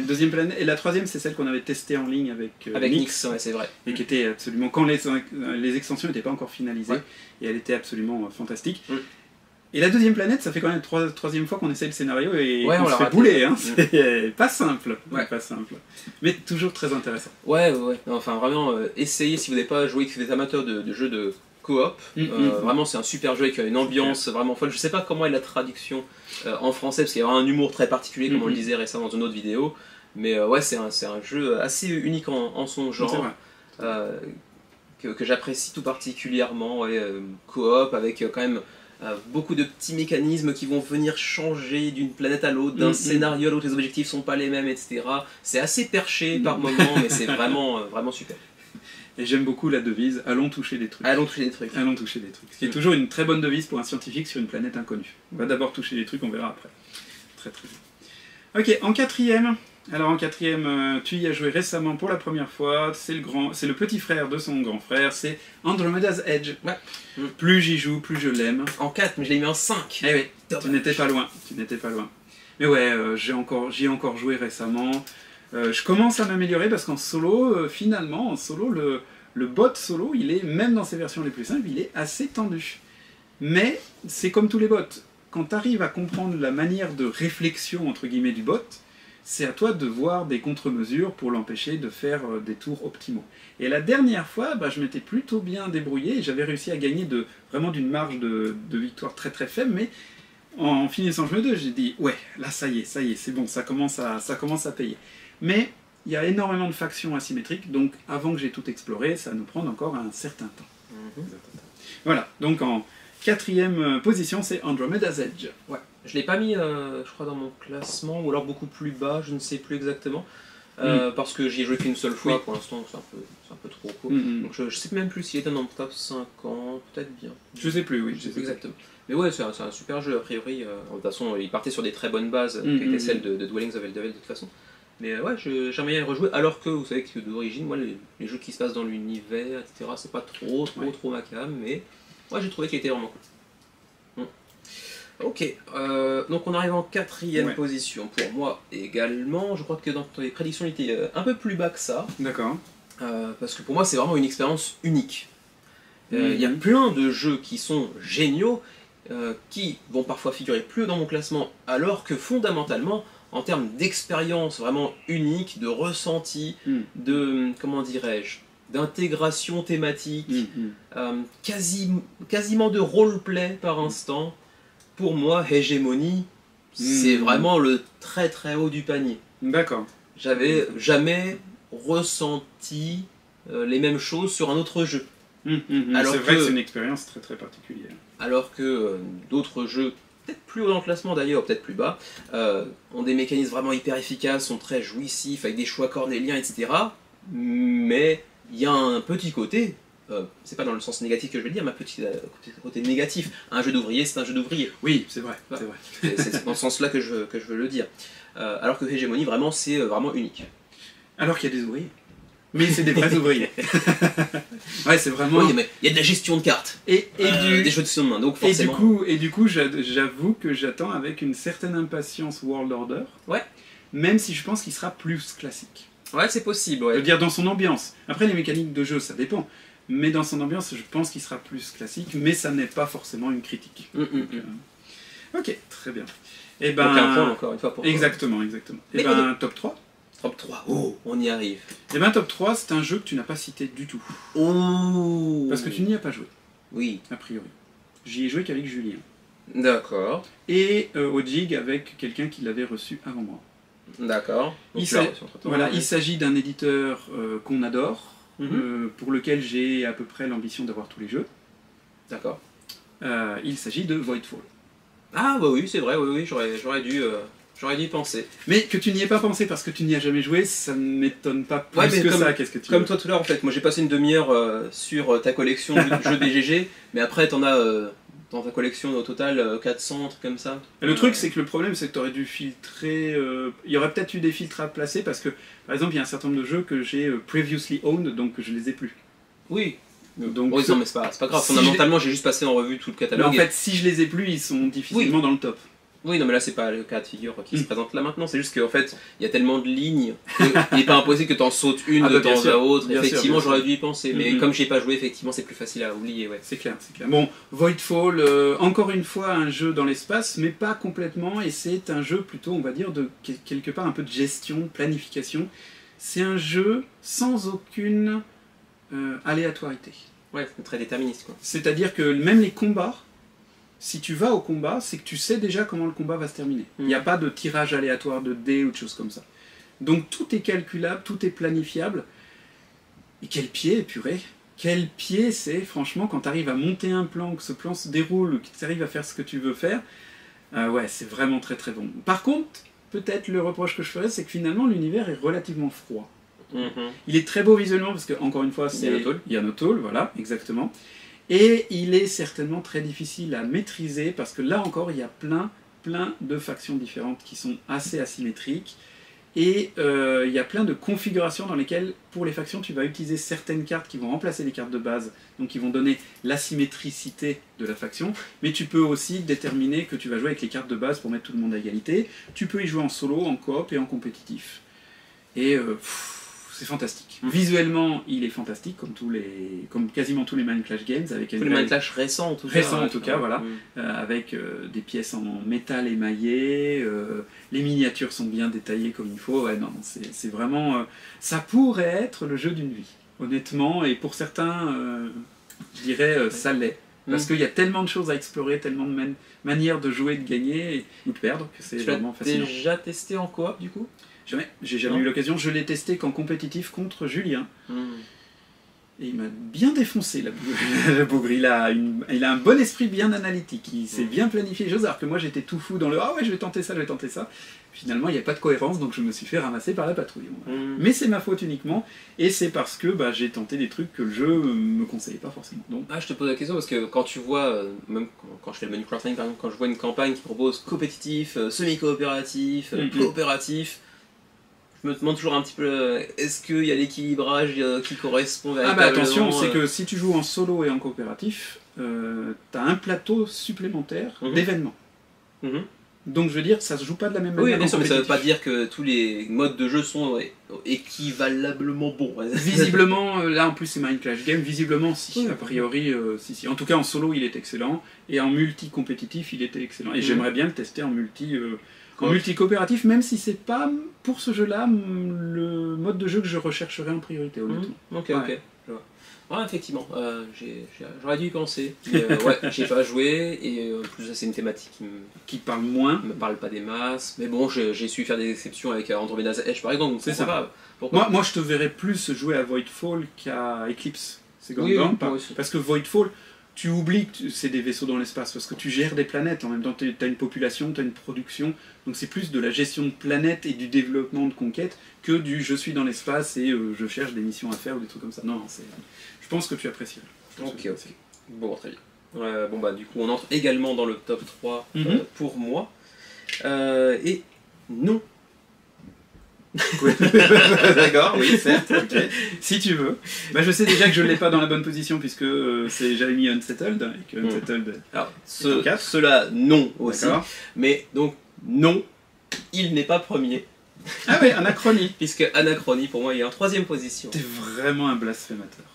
Deuxième planète. Et la troisième, c'est celle qu'on avait testée en ligne avec, Avec Nyx. Nyx, ouais, c'est vrai. Et qui était absolument... Quand les extensions n'étaient pas encore finalisées, Ouais. et elle était absolument fantastique. Mm. Et la deuxième planète, ça fait quand même la troisième fois qu'on essaie le scénario et Ouais, on on se l'a fait raté. bouler. Hein. Mm. C'est pas simple. Ouais. Pas simple. Mais toujours très intéressant. Ouais. Non, enfin, vraiment, essayez si vous n'avez pas joué, si vous êtes amateur de jeux de coop. Vraiment, c'est un super jeu avec une ambiance vraiment folle. Je sais pas comment est la traduction en français, parce qu'il y a un humour très particulier, comme on le disait récemment dans une autre vidéo. Mais ouais, c'est un jeu assez unique en son C'est genre. vrai. Que j'apprécie tout particulièrement, ouais, coop avec quand même beaucoup de petits mécanismes qui vont venir changer d'une planète à l'autre, d'un scénario à l'autre, les objectifs sont pas les mêmes, etc. C'est assez perché par moment, mais c'est vraiment, vraiment super. Et j'aime beaucoup la devise « Allons toucher des trucs ». Allons toucher des trucs. Allons toucher des trucs. Ce qui est toujours une très bonne devise pour un scientifique sur une planète inconnue. On va d'abord toucher des trucs, on verra après. Très très bien. Ok, en quatrième. Alors en quatrième, tu y as joué récemment pour la première fois. C'est le petit frère de son grand frère. C'est Andromeda's Edge. Ouais. Plus j'y joue, plus je l'aime. En 4, mais je l'ai mis en 5. Eh oui, tu n'étais pas loin. Tu n'étais pas loin. Mais ouais, j'y ai encore joué récemment. Je commence à m'améliorer parce qu'en solo, finalement, en solo, le bot solo, il est, même dans ses versions les plus simples, il est assez tendu. Mais c'est comme tous les bots. Quand tu arrives à comprendre la manière de réflexion, entre guillemets, du bot, c'est à toi de voir des contre-mesures pour l'empêcher de faire des tours optimaux. Et la dernière fois, je m'étais plutôt bien débrouillé et j'avais réussi à gagner vraiment d'une marge de victoire très très faible, mais en finissant le jeu 2, j'ai dit, ouais, là ça y est, c'est bon, ça commence à payer. Mais il y a énormément de factions asymétriques, donc avant que j'ai tout exploré, ça va nous prendre encore un certain temps. Voilà, donc en quatrième position, c'est Andromeda's Edge. Ouais. Je l'ai pas mis, je crois, dans mon classement, ou alors beaucoup plus bas, je ne sais plus exactement. Parce que j'y ai joué qu'une seule fois, pour l'instant, c'est un peu trop court. Donc je sais même plus s'il était dans mon top 50, peut-être bien. Je sais plus, oui. Je sais plus exactement. Mais ouais, c'est un super jeu, a priori. De toute façon, il partait sur des très bonnes bases, qui étaient celles de Dwellings of Eldervale, de toute façon. Mais ouais, j'aimerais bien y rejouer, alors que vous savez que d'origine, moi, les jeux qui se passent dans l'univers, etc., c'est pas trop ma cam, mais ouais, j'ai trouvé qu'il était vraiment cool. Ok, donc on arrive en quatrième position pour moi également. Je crois que dans les prédictions, il était un peu plus bas que ça. D'accord. Parce que pour moi, c'est vraiment une expérience unique. Il y a plein de jeux qui sont géniaux, qui vont parfois figurer plus haut dans mon classement, alors que fondamentalement, en termes d'expérience vraiment unique, de ressenti, de, comment dirais-je, d'intégration thématique, quasiment de roleplay par instant, pour moi, Hégémonie, c'est vraiment le très très haut du panier. D'accord. J'avais jamais ressenti les mêmes choses sur un autre jeu. Alors c'est vrai que c'est une expérience très très particulière. Alors que d'autres jeux, peut-être plus haut dans le classement d'ailleurs, peut-être plus bas, ont des mécanismes vraiment hyper efficaces, sont très jouissifs, avec des choix cornéliens, etc. Mais il y a un petit côté, c'est pas dans le sens négatif que je vais le dire, mais un petit côté négatif. Un jeu d'ouvrier, c'est un jeu d'ouvrier. Oui, c'est vrai. Voilà. C'est dans ce sens-là que je veux le dire. Alors que Hégémonie, vraiment, c'est vraiment unique. Alors qu'il y a des ouvriers. Mais c'est des vrais ouvriers. Ouais, c'est vraiment... Oui, mais il y a de la gestion de cartes. Des jeux de gestion de main, donc forcément... Et du coup, j'avoue que j'attends avec une certaine impatience World Order. Ouais. Même si je pense qu'il sera plus classique. Ouais, c'est possible, ouais. Je veux dire, dans son ambiance. Après, les mécaniques de jeu, ça dépend. Mais dans son ambiance, je pense qu'il sera plus classique, mais ça n'est pas forcément une critique. Ok, très bien. Et donc un point encore une fois pour exactement. Et top 3. Top 3, oh, on y arrive. Et top 3, c'est un jeu que tu n'as pas cité du tout. Oh. Parce que tu n'y as pas joué. Oui. A priori. J'y ai joué qu'avec Julien. D'accord. Et au Jig avec quelqu'un qui l'avait reçu avant moi. D'accord. Il s'agit d'un éditeur qu'on adore, pour lequel j'ai à peu près l'ambition d'avoir tous les jeux. D'accord. Il s'agit de Voidfall. Ah bah oui, c'est vrai, oui, j'aurais dû y penser. Mais que tu n'y aies pas pensé parce que tu n'y as jamais joué, ça ne m'étonne pas plus que ça. Qu'est-ce que tu comme toi tout à l'heure, en fait, moi j'ai passé une demi-heure sur ta collection de jeux BGG, mais après t'en as dans ta collection au total 400, un truc comme ça. Le truc, c'est que le problème, c'est que tu aurais dû filtrer. Il y aurait peut-être eu des filtres à placer parce que, par exemple, il y a un certain nombre de jeux que j'ai previously owned, donc je les ai plus. Oui. Donc, oui, non, mais c'est pas grave. si Fondamentalement, j'ai juste passé en revue tout le Mais catalogue. en fait, si je les ai plus, ils sont difficilement dans le top. Oui, non, mais là, c'est pas le cas de figure qui se présente là maintenant. C'est juste qu'en fait, il y a tellement de lignes qu'il n'est pas impossible que tu en sautes une de temps à autre. Bien Effectivement, sûr. j'aurais dû y penser, mais comme j'y ai pas joué, effectivement, c'est plus facile à oublier. Ouais. C'est clair, c'est clair. Bon, Voidfall, encore une fois, un jeu dans l'espace, mais pas complètement, et c'est un jeu plutôt, on va dire, de quelque part un peu de gestion, de planification. C'est un jeu sans aucune aléatorité. Ouais, c'est très déterministe, quoi. C'est-à-dire que même les combats, si tu vas au combat, c'est que tu sais déjà comment le combat va se terminer. Il n'y a pas de tirage aléatoire de dés ou de choses comme ça. Donc tout est calculable, tout est planifiable. Et quel pied, purée! Quel pied c'est, franchement, quand tu arrives à monter un plan, que ce plan se déroule, que tu arrives à faire ce que tu veux faire, ouais, c'est vraiment très très bon. Par contre, peut-être le reproche que je ferais, c'est que finalement l'univers est relativement froid. Il est très beau visuellement, parce que, encore une fois, c'est Yanotol, voilà, exactement. Et il est certainement très difficile à maîtriser, parce que là encore, il y a plein de factions différentes qui sont assez asymétriques. Et il y a plein de configurations dans lesquelles, pour les factions, tu vas utiliser certaines cartes qui vont remplacer les cartes de base, donc qui vont donner l'asymétricité de la faction, mais tu peux aussi déterminer que tu vas jouer avec les cartes de base pour mettre tout le monde à égalité. Tu peux y jouer en solo, en coop et en compétitif. Et c'est fantastique. Visuellement, il est fantastique, comme quasiment tous les Mind Clash Games. Avec tous les Mind Clash récents, en tout cas. Récents, en tout cas, voilà. Avec des pièces en métal émaillé, les miniatures sont bien détaillées comme il faut. Ouais, non, c'est vraiment... ça pourrait être le jeu d'une vie, honnêtement, et pour certains, je dirais, ça l'est. Parce qu'il y a tellement de choses à explorer, tellement de manières de jouer, de gagner ou de perdre, que c'est vraiment fascinant. Tu l'as déjà testé en coop, du coup? Jamais. J'ai jamais eu l'occasion. Je l'ai testé qu'en compétitif contre Julien. Et il m'a bien défoncé, la bougre. Il a un bon esprit bien analytique. Il s'est bien planifié les choses, alors que moi j'étais tout fou dans le « Ah ouais, je vais tenter ça, je vais tenter ça ». Finalement, il n'y a pas de cohérence, donc je me suis fait ramasser par la patrouille. Mais c'est ma faute uniquement, et c'est parce que j'ai tenté des trucs que le jeu me conseillait pas forcément. Donc... Ah, je te pose la question parce que quand tu vois, même quand je fais le menu crafting par exemple, quand je vois une campagne qui propose compétitif, semi-coopératif, coopératif, je me demande toujours un petit peu, est-ce qu'il y a l'équilibrage qui correspond véritablement? Ah bah attention, c'est que si tu joues en solo et en coopératif, t'as un plateau supplémentaire d'événements. Donc je veux dire, ça se joue pas de la même manière. Oui, bien sûr, mais ça veut pas dire que tous les modes de jeu sont équivalablement bons. Visiblement, là en plus c'est Mind Clash Game, visiblement si, a priori si. En tout cas en solo il est excellent, et en multi-compétitif il était excellent. Et j'aimerais bien le tester en multi-coopératif, même si c'est pas pour ce jeu-là le mode de jeu que je rechercherais en priorité, honnêtement. Ok. Ouais, effectivement, j'aurais dû y penser. Mais, ouais, j'ai pas joué, et en plus c'est une thématique qui parle moins. Me parle pas des masses, mais bon, j'ai su faire des exceptions avec Andromeda's Edge par exemple, donc c'est ça. Moi je te verrais plus jouer à Voidfall qu'à Eclipse, c'est parce que Voidfall, tu oublies que c'est des vaisseaux dans l'espace, parce que tu gères des planètes, en même temps tu as une population, tu as une production, donc c'est plus de la gestion de planètes et du développement de conquête que du je suis dans l'espace et je cherche des missions à faire ou des trucs comme ça. Non, je pense que tu apprécierais. Ok. Bon, très bien. Bon bah du coup on entre également dans le top 3 pour moi. Et non. D'accord, oui, certes, okay. Si tu veux. Je sais déjà que je ne l'ai pas dans la bonne position puisque j'avais mis Unsettled, et que Unsettled... Alors, cela, non aussi. Mais donc, non, il n'est pas premier. Ah oui, Anachronie. Puisque Anachronie, pour moi, il est en 3ème position. T'es vraiment un blasphémateur.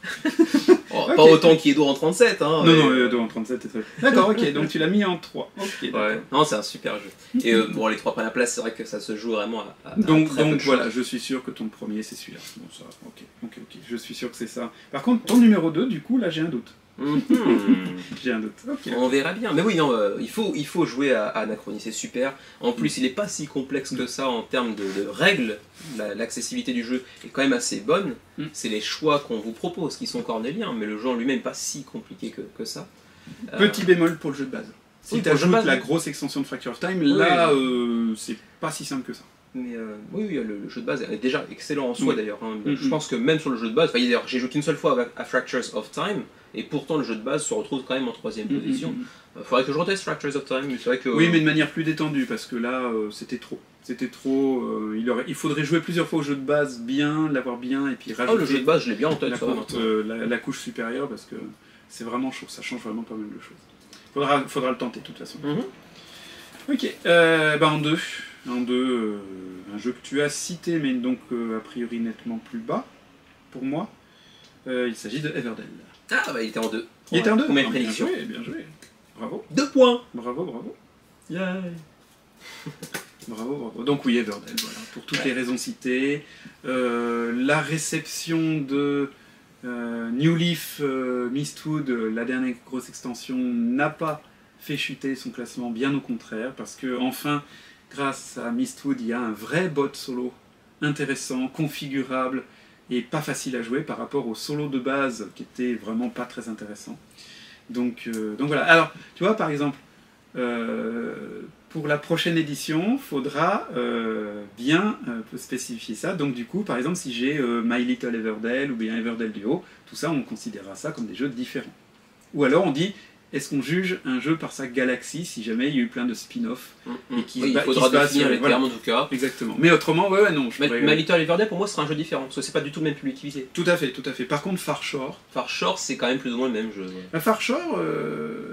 Pas autant qu'Edo en 37, hein. Non, Edo en 37 est très... D'accord, ok, donc tu l'as mis en 3. Okay, ouais. Non, c'est un super jeu. Et bon, les 3 premières places, c'est vrai que ça se joue vraiment à donc voilà, je suis sûr que ton premier, c'est celui-là. Bon, ça, ok, je suis sûr que c'est ça. Par contre, ton numéro 2, du coup, là, j'ai un doute. J'ai un doute. Okay. On verra bien. Mais oui, non, il faut jouer à Anachronie, c'est super. En plus, il n'est pas si complexe que ça en termes de règles. L'accessibilité du jeu est quand même assez bonne. C'est les choix qu'on vous propose qui sont cornéliens, mais le jeu en lui-même n'est pas si compliqué que ça. Petit bémol pour le jeu de base. Si tu ajoutes la grosse extension de Fracture of Time, là, c'est pas si simple que ça. Mais oui, oui, le jeu de base est déjà excellent en soi Oui. d'ailleurs. Hein. Je pense que même sur le jeu de base, enfin, d'ailleurs, j'ai joué qu'une seule fois à Fractures of Time, et pourtant le jeu de base se retrouve quand même en troisième position. Faudrait que je reteste Fractures of Time, mais c'est vrai que... Oui, mais de manière plus détendue, parce que là, c'était trop. C'était trop. Il faudrait jouer plusieurs fois au jeu de base bien, l'avoir bien, et puis Ah, rajouter le jeu de base, je l'ai bien en tête, la, ça va, courte, maintenant. la couche supérieure, parce que c'est vraiment chaud, ça change vraiment pas mal de choses. Faudra le tenter de toute façon. Ok, en deux. En deux, un jeu que tu as cité, mais donc a priori nettement plus bas, pour moi. Il s'agit de Everdell. Ah, bah il était en 2. Il était en deux. Première Ah, prédiction. Bien joué, bien joué. Bravo, 2 points. bravo, bravo. Yay. Bravo, bravo. Donc oui, Everdell, voilà, pour toutes les raisons citées. La réception de New Leaf Mistwood, la dernière grosse extension, n'a pas fait chuter son classement, bien au contraire, parce que enfin, grâce à Mistwood, il y a un vrai bot solo intéressant, configurable et pas facile à jouer par rapport au solo de base qui était vraiment pas très intéressant. Donc voilà. Alors, tu vois, par exemple, pour la prochaine édition, faudra bien spécifier ça. Donc du coup, par exemple, si j'ai My Little Everdell ou bien Everdell Duo, tout ça, on considérera ça comme des jeux différents. Ou alors on dit, est-ce qu'on juge un jeu par sa galaxie si jamais il y a eu plein de spin-off et qui Oui, se il ba- faudra qui se basent définir sur- les voilà. termes en tout cas. Exactement. Mais autrement, ouais, non. My Little Everdell pour moi sera un jeu différent, parce que c'est pas du tout le même public qui visait. Tout à fait, tout à fait. Par contre, Far Shore, Far Shore c'est quand même plus ou moins le même jeu. Ouais. Far Shore,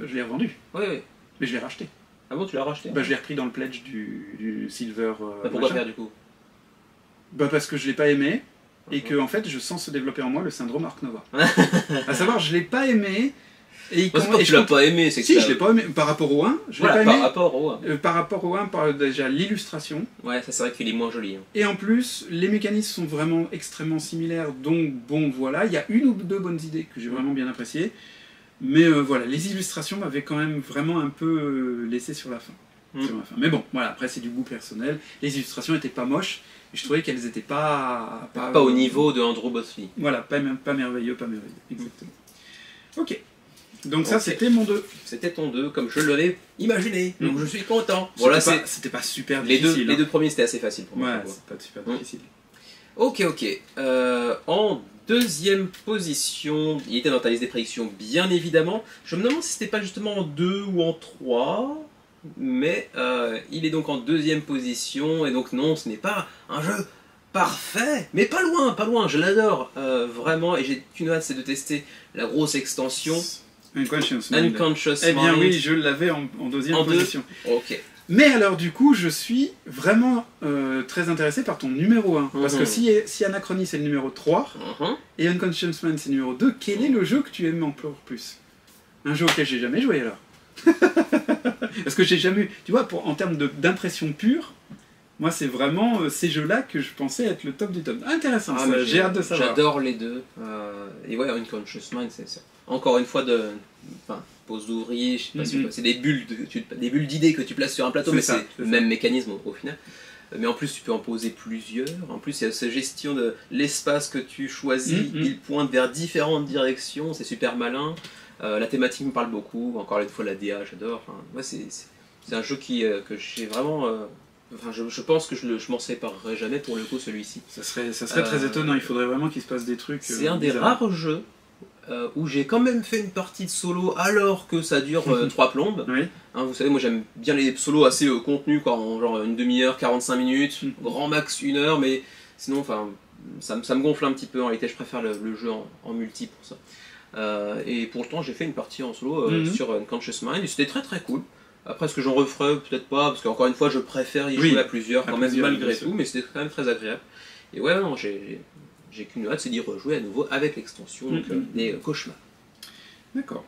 je l'ai revendu, Oui, oui. mais je l'ai racheté. Ah bon, tu l'as racheté? Je l'ai repris dans le pledge du Silver. Pourquoi machin. faire du coup? Parce que je l'ai pas aimé et que en fait je sens se développer en moi le syndrome Ark Nova. À savoir, je l'ai pas aimé et il C'est pas que tu l'as pas aimé, c'est que Si, ça- je l'ai pas aimé par rapport au 1, je l'ai Voilà, pas par aimé. rapport au... Par rapport au 1, par déjà l'illustration, Ouais, ça c'est vrai qu'il est moins joli. Hein. et en plus, les mécanismes sont vraiment extrêmement similaires, donc bon, voilà, il y a une ou deux bonnes idées que j'ai vraiment bien appréciées, mais voilà, les illustrations m'avaient quand même vraiment un peu laissé sur la fin. Sur la fin. Mais bon, voilà, après c'est du goût personnel, les illustrations étaient pas moches, et je trouvais qu'elles étaient pas Pas au niveau de Andrew Bosley. Voilà, pas merveilleux, exactement. Ok, donc ça Ok. c'était mon 2. C'était ton 2, comme je l'avais imaginé, donc je suis content. Voilà, Voilà, c'était pas super les difficile. deux premiers c'était assez facile pour moi. Ouais, je vois. c'est pas super Mm. difficile. Ok, ok. En deuxième position, il était dans ta liste des prédictions, bien évidemment. Je me demande si c'était pas justement en 2 ou en 3, mais il est donc en deuxième position, et donc non, ce n'est pas un jeu parfait, mais pas loin, je l'adore vraiment, et j'ai qu'une hâte, c'est de tester la grosse extension Unconscious Mind. Unconscious Eh bien Mind. oui, je l'avais en deuxième En deux. position. Ok. Mais alors du coup, je suis vraiment très intéressé par ton numéro 1. Parce que si Anachronie c'est le numéro 3, Mhm. et Unconscious Mind c'est le numéro 2, quel est le jeu que tu aimes encore plus? Un jeu auquel j'ai jamais joué alors. Parce que j'ai jamais... Tu vois, en termes d'impression pure, moi c'est vraiment ces jeux-là que je pensais être le top du top. Intéressant, Ah, ça, mais j'ai hâte de savoir. J'adore les deux. Et ouais, Unconscious Mind, c'est encore une fois de. Enfin, pose d'ouvrier, je sais pas si c'est des bulles d'idées que tu places sur un plateau, C'est mais ça, c'est c'est le ça. même mécanisme au final. Mais en plus, tu peux en poser plusieurs. En plus, il y a cette gestion de l'espace que tu choisis. Il pointe vers différentes directions. C'est super malin. La thématique me parle beaucoup. Encore une fois, la DA, j'adore. Enfin, ouais, c'est un jeu que j'ai vraiment. Enfin, je pense que je m'en séparerai jamais pour le coup, celui-ci. Ça serait très étonnant, il faudrait vraiment qu'il se passe des trucs. C'est un des bizarres. rares jeux où j'ai quand même fait une partie de solo alors que ça dure 3 plombes. Oui. Hein, vous savez, moi j'aime bien les solos assez contenus, quoi, en genre une demi-heure, 45 minutes, grand max 1 heure, mais sinon, enfin, ça me gonfle un petit peu. En réalité, je préfère le jeu en multi pour ça. Et pourtant, j'ai fait une partie en solo sur Unconscious Mind et c'était très très cool. Après, est-ce que j'en referai? Peut-être pas, parce qu'encore une fois, je préfère y jouer à plusieurs quand même, malgré tout, mais c'était quand même très agréable. Et ouais, non, j'ai qu'une hâte, c'est d'y rejouer à nouveau avec l'extension des cauchemars. D'accord.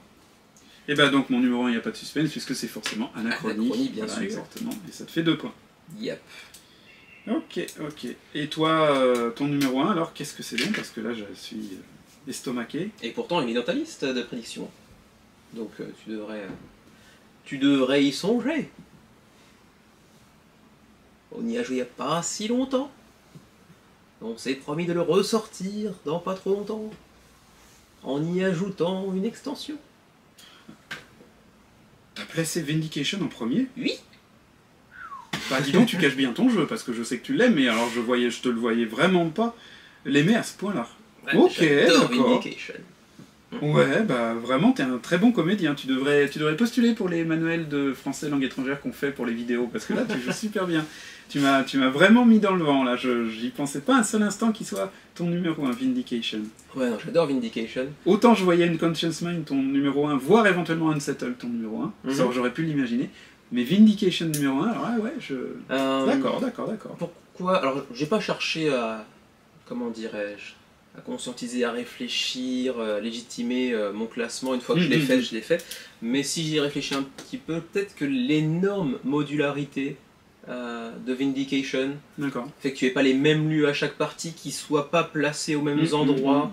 Et bah donc mon numéro 1, il n'y a pas de suspense, puisque c'est forcément Anachronie. Anachronie, bien Voilà, sûr. Exactement, et ça te fait 2 points. Yep. Ok. Et toi, ton numéro 1, alors qu'est-ce que c'est donc? Parce que là, je suis estomaqué. Et pourtant, il est dans ta liste de prédictions. Donc tu devrais y songer. On y a joué il n'y a pas si longtemps. On s'est promis de le ressortir dans pas trop longtemps. En y ajoutant une extension. T'as placé Vindication en premier? Oui. Bah dis donc, tu caches bien ton jeu, parce que je sais que tu l'aimes, mais alors je te le voyais vraiment pas l'aimer à ce point-là. Ouais, Ok, j'adore d'accord. Vindication. Ouais, bah vraiment, t'es un très bon comédien. Tu devrais postuler pour les manuels de français langue étrangère qu'on fait pour les vidéos, parce que là, tu joues super bien. Tu m'as vraiment mis dans le vent, là. J'y pensais pas un seul instant qu'il soit ton numéro 1, Vindication. Ouais, non, j'adore Vindication. Autant je voyais une Conscious Mind, ton numéro 1, voire éventuellement Unsettled, ton numéro 1. Ça, j'aurais pu l'imaginer. Mais Vindication numéro 1, alors ouais, D'accord. Pourquoi? Alors, j'ai pas cherché à... Comment dirais-je? À conscientiser, à réfléchir, légitimer mon classement. Une fois que je l'ai fait, je l'ai fait. Mais si j'y réfléchis un petit peu, peut-être que l'énorme modularité de Vindication fait que tu n'aies pas les mêmes lieux à chaque partie, qui ne soient pas placés aux mêmes endroits,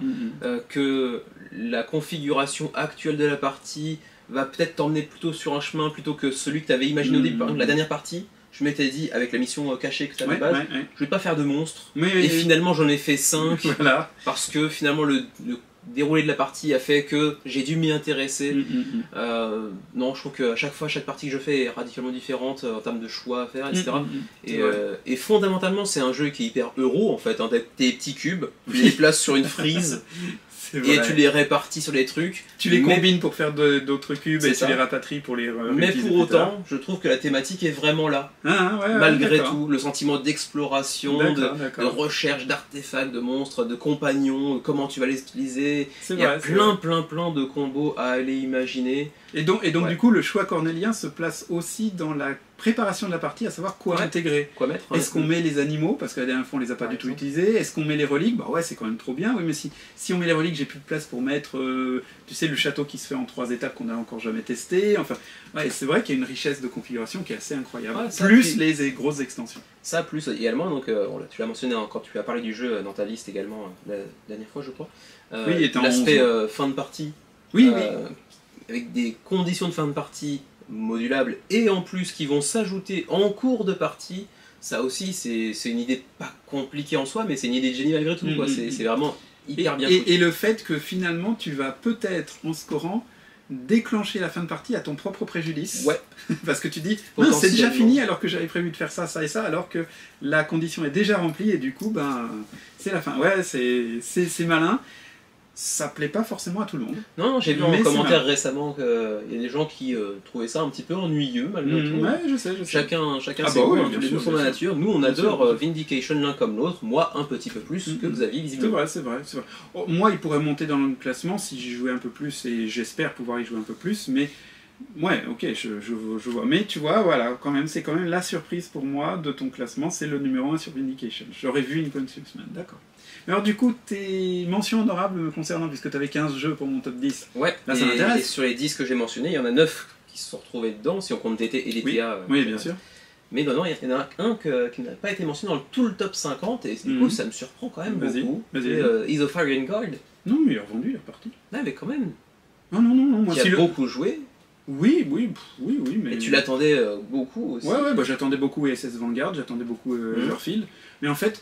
que la configuration actuelle de la partie va peut-être t'emmener plutôt sur un chemin plutôt que celui que tu avais imaginé au début. Par exemple, la dernière partie, je m'étais dit, avec la mission cachée que tu as de base, je vais pas faire de monstres. Et finalement, j'en ai fait 5, voilà. Parce que finalement, le déroulé de la partie a fait que j'ai dû m'y intéresser. Non, je trouve qu'à chaque fois, chaque partie que je fais est radicalement différente en termes de choix à faire, etc. Et fondamentalement, c'est un jeu qui est hyper euro, en fait. Hein. Tes petits cubes, tu les places sur une frise. Et tu les répartis sur les trucs. Tu les combines pour faire d'autres cubes et tu les rapatries pour les mais pour autant, je trouve que la thématique est vraiment là. Malgré tout, le sentiment d'exploration, de recherche d'artefacts, de monstres, de compagnons, comment tu vas les utiliser. Il y a plein de combos à aller imaginer. Et donc du coup, le choix cornélien se place aussi dans la préparation de la partie, à savoir quoi intégrer. Quoi mettre. Est-ce qu'on met les animaux, parce que la dernière fois on les a pas du tout utilisés. Est-ce qu'on met les reliques? Bah ouais, c'est quand même trop bien. Oui, mais si on met les reliques, j'ai plus de place pour mettre, tu sais, le château qui se fait en 3 étapes qu'on n'a encore jamais testé. Enfin, ouais, c'est vrai qu'il y a une richesse de configuration qui est assez incroyable. Plus les grosses extensions. Ça, plus également, donc tu l'as mentionné quand tu as parlé du jeu dans ta liste également la dernière fois, je crois. L'aspect fin de partie. Avec des conditions de fin de partie modulables et en plus qui vont s'ajouter en cours de partie, ça aussi c'est une idée pas compliquée en soi, mais c'est une idée de génie malgré tout. C'est vraiment hyper bien foutu. Et le fait que finalement tu vas peut-être en scorant déclencher la fin de partie à ton propre préjudice. Parce que tu dis, c'est déjà fini alors que j'avais prévu de faire ça, ça et ça, alors que la condition est déjà remplie et du coup c'est la fin. Ouais, c'est malin. Ça plaît pas forcément à tout le monde. Non, j'ai vu en commentaire récemment qu'il y a des gens qui trouvaient ça un petit peu ennuyeux malgré tout. Ouais, je sais. Chacun ses goûts, tous les goûts sont de la nature. Nous, on adore Vindication l'un comme l'autre. Moi, un petit peu plus que Xavier, visiblement. C'est vrai. Oh, moi, il pourrait monter dans le classement si j'y jouais un peu plus, et j'espère pouvoir y jouer un peu plus, mais... Ouais, ok, je vois. Mais tu vois, voilà, c'est quand même la surprise pour moi de ton classement, c'est le numéro 1 sur Vindication. J'aurais vu une Conscious Man, d'accord. Mais alors du coup, tes mentions honorables me concernant, puisque tu avais 15 jeux pour mon top 10. Ouais, là ça m'intéresse. Et sur les 10 que j'ai mentionnés, il y en a 9 qui se sont retrouvés dedans, si on compte DT et DTA. Oui, bien sûr. Mais non, il y en a un qui n'a pas été mentionné dans tout le top 50, et du coup, ça me surprend quand même beaucoup. C'est Isofarian Guard. Non, mais il est revendu, il est reparti. Non, mais quand même. Non, moi qui a beaucoup joué. Oui, mais... Et tu l'attendais beaucoup aussi. Ouais, j'attendais beaucoup SS Vanguard, j'attendais beaucoup Everfield. Mais en fait,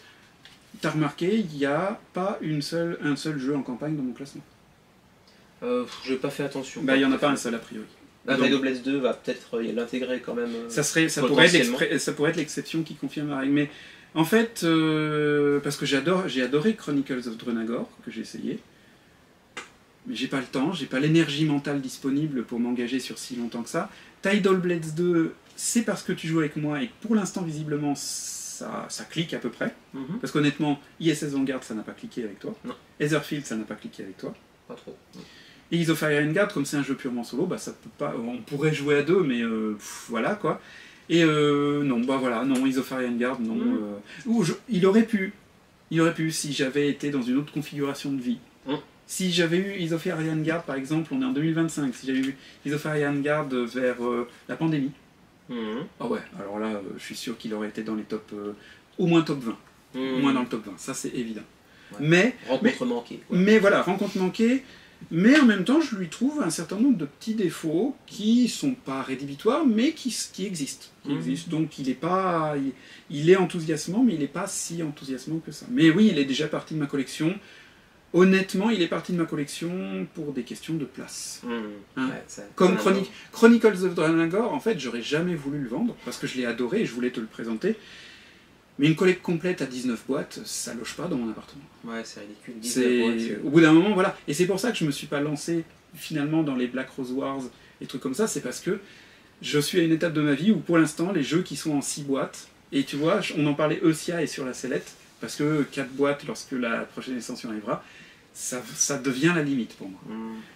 t'as remarqué, il n'y a pas un seul jeu en campagne dans mon classement. J'ai pas fait attention. Il n'y en a pas un seul a priori. Raid Blades 2 va peut-être l'intégrer quand même. Ça pourrait être l'exception qui confirme la règle. Mais en fait, parce que j'ai adoré Chronicles of Drunagor, que j'ai essayé. Mais j'ai pas le temps, j'ai pas l'énergie mentale disponible pour m'engager sur si longtemps que ça. Tidal Blades 2, c'est parce que tu joues avec moi et que pour l'instant, visiblement, ça clique à peu près. Parce qu'honnêtement, ISS Vanguard, ça n'a pas cliqué avec toi. Etherfield, ça n'a pas cliqué avec toi. Pas trop. Et Isofarian Guard, comme c'est un jeu purement solo, ça peut pas. On pourrait jouer à deux, mais voilà quoi. Et non, Isofarian Guard, non. Il aurait pu, si j'avais été dans une autre configuration de vie. Si j'avais eu Isofarian Guard, par exemple, on est en 2025, si j'avais eu Isofarian Guard vers la pandémie, ouais, alors là, je suis sûr qu'il aurait été dans les top, au moins top 20. Au moins dans le top 20, ça c'est évident. Rencontre manquée. Mais voilà, rencontre manquée, mais en même temps, je lui trouve un certain nombre de petits défauts qui sont pas rédhibitoires, mais qui existent. Donc il est enthousiasmant, mais il n'est pas si enthousiasmant que ça. Mais oui, il est déjà parti de ma collection. honnêtement, il est parti de ma collection pour des questions de place. Hein. Ouais, Comme Chronicles of Dranagor, en fait, j'aurais jamais voulu le vendre, parce que je l'ai adoré et je voulais te le présenter. Mais une collecte complète à 19 boîtes, ça loge pas dans mon appartement. Ouais, c'est ridicule. 19 boîtes, au bout d'un moment, voilà. Et c'est pour ça que je me suis pas lancé finalement dans les Black Rose Wars et trucs comme ça, c'est parce que je suis à une étape de ma vie où pour l'instant, les jeux qui sont en 6 boîtes, et tu vois, on en parlait Eussia et sur la sellette, parce que 4 boîtes, lorsque la prochaine extension arrivera, ça devient la limite pour moi.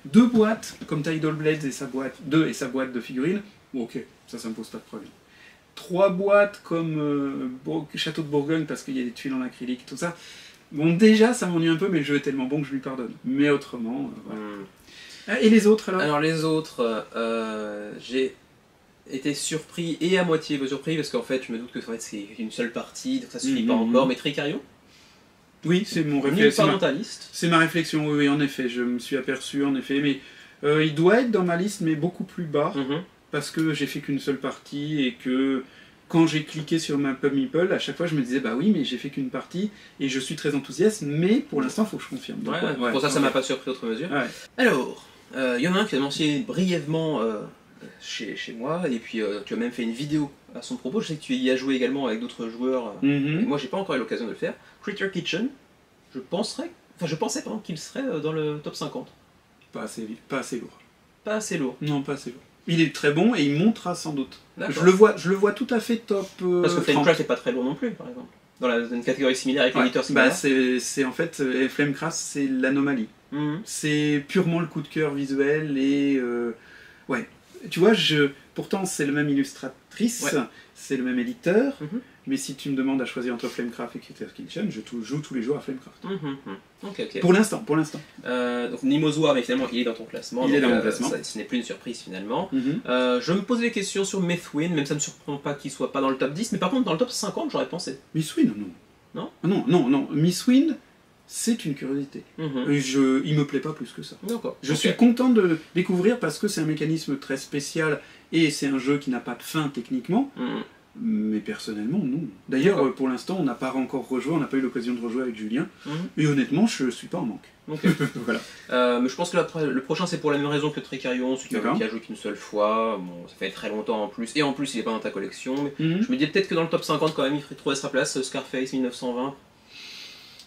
2 boîtes, comme Tidal Blades et sa boîte, 2 et sa boîte de figurines, bon, ok, ça me pose pas de problème. 3 boîtes comme Château de Bourgogne, parce qu'il y a des tuiles en acrylique, tout ça. Bon, déjà, ça m'ennuie un peu, mais le jeu est tellement bon que je lui pardonne. Mais autrement, voilà. Et les autres, alors? Alors, les autres, j'ai été surpris et à moitié surpris, parce qu'en fait, je me doute que en fait, c'est une seule partie, donc ça suffit pas encore, mais Tricarion. Oui, c'est mon réflexion. C'est ma réflexion, oui, en effet, je me suis aperçu, en effet, mais il doit être dans ma liste, mais beaucoup plus bas. Parce que j'ai fait qu'une seule partie et que quand j'ai cliqué sur ma Pub Meeple, à chaque fois je me disais bah oui mais j'ai fait qu'une partie et je suis très enthousiaste mais pour l'instant il faut que je confirme. Donc, pour ça ça m'a pas surpris outre mesure. Alors, il y en a un qui a mentionné brièvement chez moi et puis tu as même fait une vidéo à son propos, je sais que tu y as joué également avec d'autres joueurs, et moi j'ai pas encore eu l'occasion de le faire. Critter Kitchen, je pensais qu'il serait dans le top 50. Pas assez lourd. Pas assez lourd. Non, pas assez lourd. Il est très bon et il montera sans doute. Je le vois tout à fait top. Parce que Flamecraft n'est pas très lourd non plus, par exemple. Dans une catégorie similaire avec l'éditeur similaire. C'est en fait, Flamecraft, c'est l'anomalie. C'est purement le coup de cœur visuel et ouais. Tu vois, pourtant c'est le même illustratrice, c'est le même éditeur, mais si tu me demandes à choisir entre Flamecraft et Critter Kitchen, je joue tous les jours à Flamecraft. Okay. Pour l'instant. Donc Mimozoar, mais finalement il est dans ton classement. Il est dans mon classement. Ce n'est plus une surprise finalement. Je me posais des questions sur Mythwin, même ça ne me surprend pas qu'il soit pas dans le top 10, mais par contre dans le top 50 j'aurais pensé. Mythwin, non. Non. Mythwin, c'est une curiosité. Il me plaît pas plus que ça. Je suis content de le découvrir parce que c'est un mécanisme très spécial et c'est un jeu qui n'a pas de fin techniquement. Mais personnellement, non. D'ailleurs, pour l'instant, on n'a pas encore rejoué, on n'a pas eu l'occasion de rejouer avec Julien. Et honnêtement, je suis pas en manque. Voilà. Mais je pense que le prochain, c'est pour la même raison que Tricarion, celui qui a joué qu'une seule fois. Bon, ça fait très longtemps en plus. Et en plus, il n'est pas dans ta collection. Mais je me dis peut-être que dans le top 50, quand même, il ferait trouver sa place. Scarface 1920.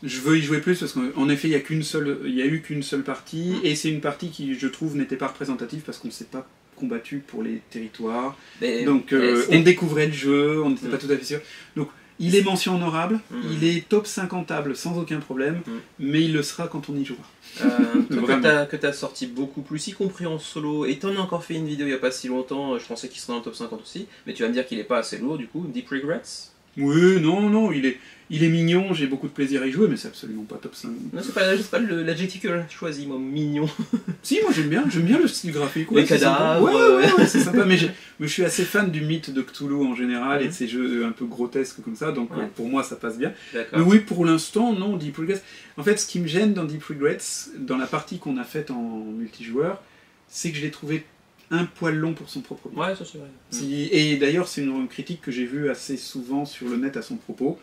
Je veux y jouer plus parce qu'en effet, il y a eu qu'une seule partie. Et c'est une partie qui, je trouve, n'était pas représentative parce qu'on ne s'est pas combattu pour les territoires. Donc on découvrait le jeu, on n'était pas tout à fait sûr. Donc il est mention honorable, il est top 50able sans aucun problème, mais il le sera quand on y jouera. Que tu as sorti beaucoup plus, y compris en solo, et tu en as encore fait une vidéo il n'y a pas si longtemps, je pensais qu'il serait dans le top 50 aussi, mais tu vas me dire qu'il n'est pas assez lourd du coup, Deep Regrets. Oui, non, il est mignon, j'ai beaucoup de plaisir à y jouer, mais c'est absolument pas top 5. Non, c'est pas l'adjectif que j'ai choisi, moi, mignon. Si, moi j'aime bien le style graphique. Les cadavres. Ouais, c'est sympa, mais je suis assez fan du mythe de Cthulhu en général et de ces jeux un peu grotesques comme ça, donc pour moi ça passe bien. Mais oui, pour l'instant, non, Deep Regrets. En fait, ce qui me gêne dans Deep Regrets, dans la partie qu'on a faite en multijoueur, c'est que je l'ai trouvé un poil long pour son propre bien. Ouais, ça c'est vrai. Et d'ailleurs, c'est une critique que j'ai vue assez souvent sur le net à son propos.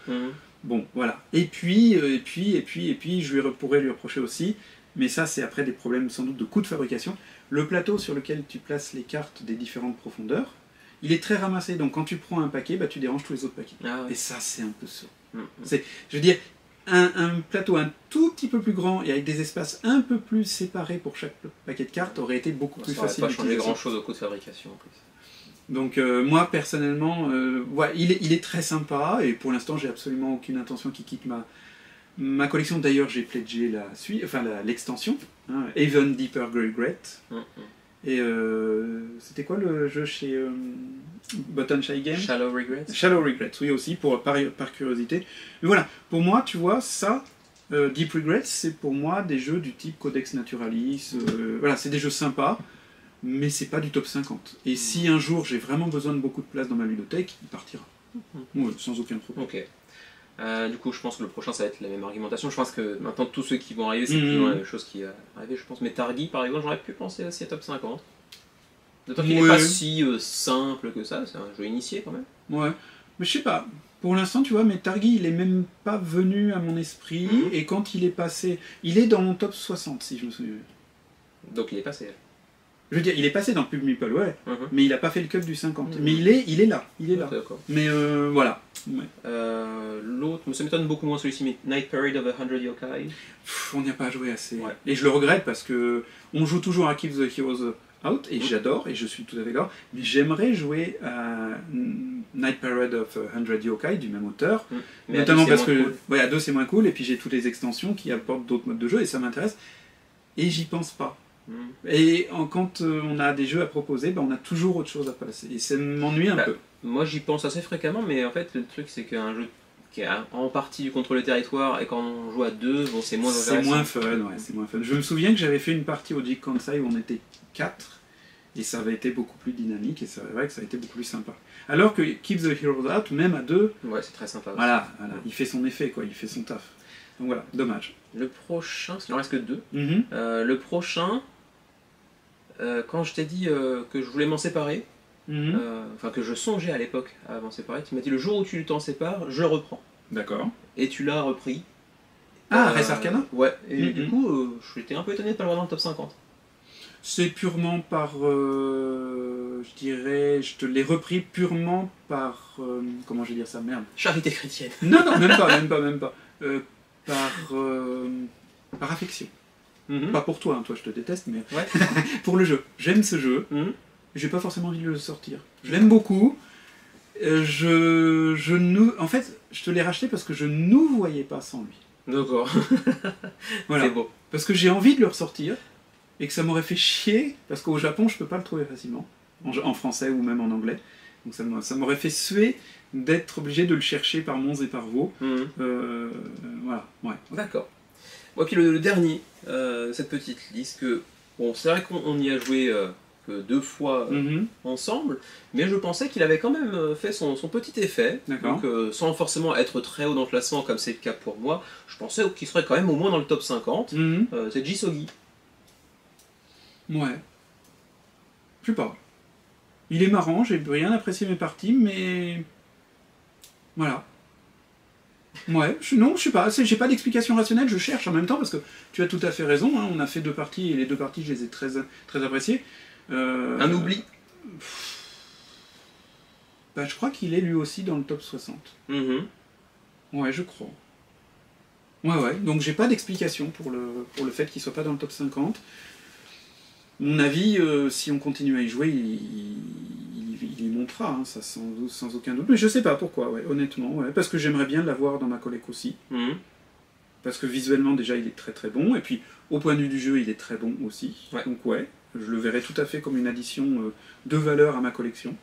Bon, voilà. Et puis, je pourrais lui reprocher aussi, mais ça c'est après des problèmes sans doute de coût de fabrication, le plateau sur lequel tu places les cartes des différentes profondeurs, il est très ramassé, donc quand tu prends un paquet, tu déranges tous les autres paquets. Et ça c'est un peu sourd. Je veux dire, un plateau un tout petit peu plus grand et avec des espaces un peu plus séparés pour chaque paquet de cartes aurait été beaucoup plus facile. Ça n'aurait pas changé grand chose au coût de fabrication en plus. Donc moi personnellement, il est très sympa et pour l'instant j'ai absolument aucune intention qu'il quitte ma collection. D'ailleurs j'ai pledgé l'extension, Even Deeper Regret. Et c'était quoi le jeu chez Button Shy Game? Shallow Regrets. Shallow Regrets, oui aussi, par curiosité. Mais voilà, pour moi, tu vois, ça, Deep Regrets, c'est pour moi des jeux du type Codex Naturalis. Voilà, c'est des jeux sympas, mais c'est pas du top 50. Et si un jour j'ai vraiment besoin de beaucoup de place dans ma bibliothèque, il partira. Ouais, sans aucun problème. Ok. Du coup, je pense que le prochain, ça va être la même argumentation. Je pense que maintenant, tous ceux qui vont arriver, c'est plus ou moins la même chose qui va arriver, je pense. Mais Targi, par exemple, j'aurais pu penser aussi à top 50. D'autant qu'il n'est pas si simple que ça, c'est un jeu initié quand même. Ouais. Mais je sais pas. Pour l'instant, tu vois, mais Targi, il est même pas venu à mon esprit. Et quand il est passé... Il est dans mon top 60, si je me souviens. Donc il est passé. Je veux dire, il est passé dans Pub Meeple, ouais. Mais il a pas fait le cut du 50. Mais il est là. Il est là. D'accord. Mais voilà. Ouais. L'autre, ça m'étonne beaucoup moins celui-ci, mais Night Parade of 100 Yokai. On n'y a pas joué assez. Ouais. Et je le regrette parce que on joue toujours à Keep the Heroes Out, et j'adore, et je suis tout à fait d'accord. Mais j'aimerais jouer à Night Parade of 100 Yokai du même auteur. Mais Notamment parce que cool. ouais, à 2 c'est moins cool, et puis j'ai toutes les extensions qui apportent d'autres modes de jeu, et ça m'intéresse. Et j'y pense pas. Et quand on a des jeux à proposer, on a toujours autre chose à passer. Et ça m'ennuie un peu. Moi j'y pense assez fréquemment, mais en fait le truc c'est qu'un jeu qui a en partie du contrôle du territoire, et quand on joue à 2, bon, c'est moins intéressant. C'est moins fun, ouais, c'est moins fun. Je me souviens que j'avais fait une partie au Jig Kansai où on était 4, et ça avait été beaucoup plus dynamique, et c'est vrai que ça a été beaucoup plus sympa. Alors que Keep the Heroes Out, même à 2, ouais, c'est très sympa. Voilà, il fait son effet, quoi, il fait son taf. Donc voilà, dommage. Le prochain, parce qu'il en reste que 2. Mm-hmm. Le prochain, quand je t'ai dit que je voulais m'en séparer, enfin que je songeais à l'époque à m'en séparer, tu m'as dit le jour où tu t'en sépares, je le reprends. D'accord. Et tu l'as repris. Ah, Res Arcana. Ouais, et du coup, j'étais un peu étonné de ne pas le voir dans le top 50. C'est purement par... je dirais... Je te l'ai repris purement par... comment je vais dire ça, merde. Charité chrétienne. Non, non, même pas. Par affection. Pas pour toi, hein, toi je te déteste, mais ouais. pour le jeu. J'aime ce jeu. J'ai pas forcément envie de le sortir. Je l'aime beaucoup. En fait, je te l'ai racheté parce que je ne nous voyais pas sans lui. D'accord. Voilà. C'est beau. Parce que j'ai envie de le ressortir et que ça m'aurait fait chier, parce qu'au Japon je peux pas le trouver facilement, en français ou même en anglais. Donc ça m'aurait fait suer d'être obligé de le chercher par Mons et par Vaux. Voilà, ouais. D'accord. Bon, puis le dernier, cette petite liste, que bon, c'est vrai qu'on y a joué que 2 fois ensemble, mais je pensais qu'il avait quand même fait son petit effet. Donc sans forcément être très haut dans le classement comme c'est le cas pour moi, je pensais qu'il serait quand même au moins dans le top 50. C'est Jisogi. Ouais. Je sais pas. Il est marrant, j'ai rien apprécié mes parties, mais... Voilà. Ouais, non, je sais pas, j'ai pas d'explication rationnelle, je cherche en même temps, parce que tu as tout à fait raison, hein, on a fait 2 parties, et les 2 parties, je les ai très, très appréciées. Un oubli. Bah, je crois qu'il est lui aussi dans le top 60. Ouais, je crois. Ouais, donc j'ai pas d'explication pour le fait qu'il soit pas dans le top 50. Mon avis, si on continue à y jouer, il y montera, hein, ça sans aucun doute. Mais je sais pas pourquoi, ouais, honnêtement, ouais, parce que j'aimerais bien l'avoir dans ma collecte aussi. Parce que visuellement, déjà, il est très très bon, et puis au point de vue du jeu, il est très bon aussi. Ouais. Donc ouais, je le verrais tout à fait comme une addition de valeur à ma collection.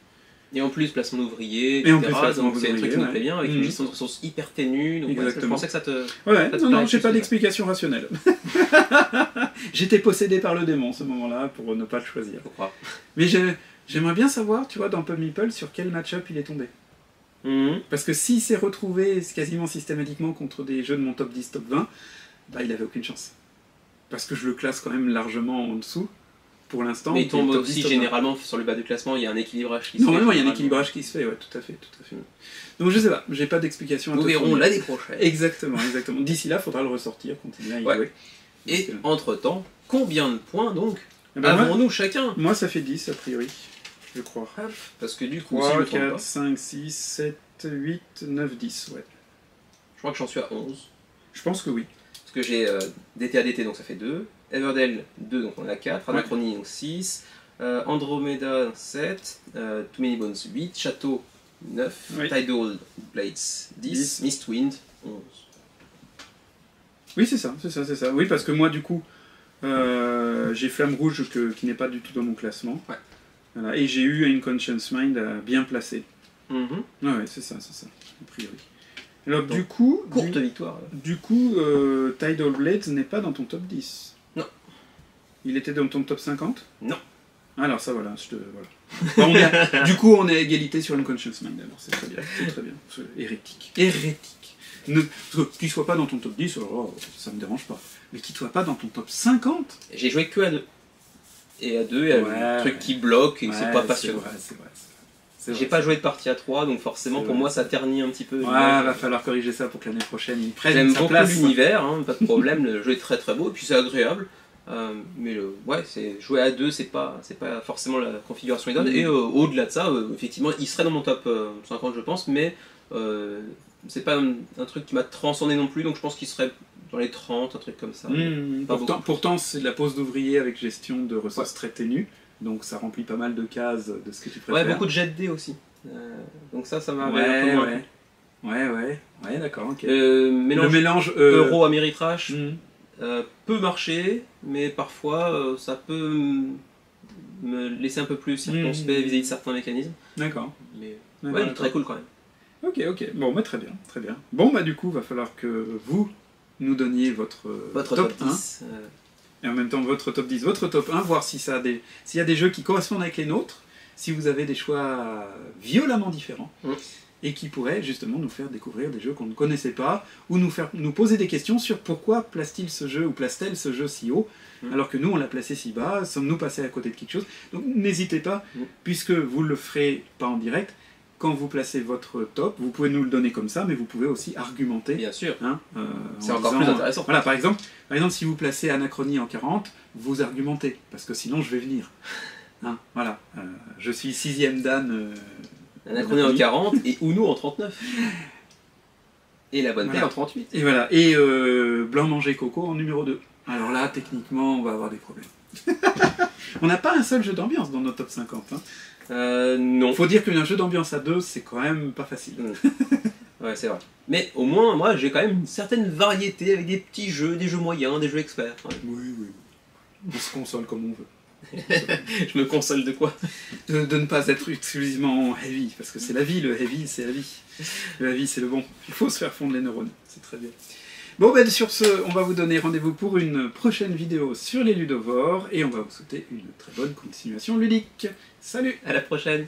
Et en plus, placement d'ouvrier, et etc. en plus, Donc c'est un truc qui nous ouais. plaît bien, avec une gestion de ressources hyper ténue. Donc ouais, je pensais que ça te... Ouais, ça te non, j'ai pas plus, d'explication rationnelle. J'étais possédé par le démon ce moment-là pour ne pas le choisir. Faut croire. Mais j'aimerais bien savoir, tu vois, dans Pub Meeple, sur quel match-up il est tombé. Parce que s'il s'est retrouvé quasiment systématiquement contre des jeux de mon top 10, top 20, bah il avait aucune chance. Parce que je le classe quand même largement en dessous, pour l'instant. Mais il tombe aussi généralement sur le bas du classement, il y a un équilibrage qui se fait. Normalement, il y a un équilibrage qui se fait, ouais, tout à fait. Donc je sais pas, j'ai pas d'explication à te Nous verrons l'année prochaine. Exactement. D'ici là, il faudra le ressortir, continuer à y jouer. Et entre-temps, combien de points donc ben avons-nous chacun? Moi, ça fait 10 a priori, je crois. Parce que du coup, 3, 4, 5, 6, 7, 8, 9, 10, ouais. Je crois que j'en suis à 11. Je pense que oui. Parce que j'ai DT ADT, donc ça fait 2. Everdell, 2, donc on en a 4. Anachronie, donc 6. Andromeda, 7. Too Many Bones, 8. Château, 9. Tidal Blades, 10. Mistwind, 11. Oui, c'est ça. Oui, parce que moi, du coup, j'ai Flamme Rouge qui n'est pas du tout dans mon classement. Ouais. Voilà. Et j'ai eu une Conscience Mind bien placée. Ouais, c'est ça, a priori. Alors, donc, du coup... Courte victoire. Du coup, Tidal Blades n'est pas dans ton top 10. Non. Il était dans ton top 50 ? Non. Alors, ça, voilà. Bon, du coup, on est à égalité sur une Conscience Mind, alors c'est très bien. Hérétique. Qu'il soit pas dans ton top 10, alors, ça me dérange pas. Mais qu'il soit pas dans ton top 50 ? J'ai joué que à 2. Et à 2, il y a un truc qui bloque et c'est pas passionnant. C'est vrai. J'ai pas joué de partie à 3, donc forcément pour moi ça ternit un petit peu. Ouais, va falloir corriger ça pour que l'année prochaine il prenne J'aime sa beaucoup place. l'univers, hein, pas de problème, le jeu est très très beau, et puis c'est agréable. Mais ouais, jouer à 2, c'est pas forcément la configuration idéale. Et au-delà de ça, effectivement, il serait dans mon top 50, je pense, mais c'est pas un truc qui m'a transcendé non plus, donc je pense qu'il serait dans les 30, un truc comme ça. Pourtant c'est de la pose d'ouvrier avec gestion de ressources très ténues, donc ça remplit pas mal de cases de ce que tu préfères. Ouais, beaucoup de jet de dés aussi. Donc ça m'avait un peu moins. Ouais, d'accord, ok. Le mélange Euro-Ameritrash peut marcher, mais parfois ça peut me laisser un peu plus circonspect vis-à-vis de certains mécanismes. D'accord. Mais ouais, très cool quand même. Ok. Bon, bah très bien, très bien. Bon, bah du coup, va falloir que vous nous donniez votre top 10. 1. Et en même temps, votre top 10, votre top 1, voir si s'il y a des jeux qui correspondent avec les nôtres, si vous avez des choix violemment différents. Et qui pourrait justement nous faire découvrir des jeux qu'on ne connaissait pas, ou nous poser des questions sur pourquoi place-t-il ce jeu, ou place-t-elle ce jeu si haut, alors que nous on l'a placé si bas, sommes-nous passés à côté de quelque chose. Donc n'hésitez pas, puisque vous ne le ferez pas en direct, quand vous placez votre top, vous pouvez nous le donner comme ça, mais vous pouvez aussi argumenter. Bien sûr, c'est encore plus intéressant. Voilà, par exemple, si vous placez Anachronie en 40, vous argumentez, parce que sinon je vais venir. Voilà, je suis 6ème Dan... Anachronie en 40 et Uno en 39. Et la bonne paix en 38. Et voilà, et Blanc Manger Coco en numéro 2. Alors là, techniquement, on va avoir des problèmes. On n'a pas un seul jeu d'ambiance dans notre top 50. Non. Faut dire qu'un jeu d'ambiance à 2, c'est quand même pas facile. Ouais, c'est vrai. Mais au moins, moi, j'ai quand même une certaine variété avec des petits jeux, des jeux moyens, des jeux experts. Ouais. Oui. On se console comme on veut. Je me console de quoi? De ne pas être exclusivement heavy, parce que c'est la vie, le heavy, c'est la vie. La vie, c'est le bon. Il faut se faire fondre les neurones, c'est très bien. Bon, ben sur ce, on va vous donner rendez-vous pour une prochaine vidéo sur les ludovores, et on va vous souhaiter une très bonne continuation ludique. Salut! À la prochaine!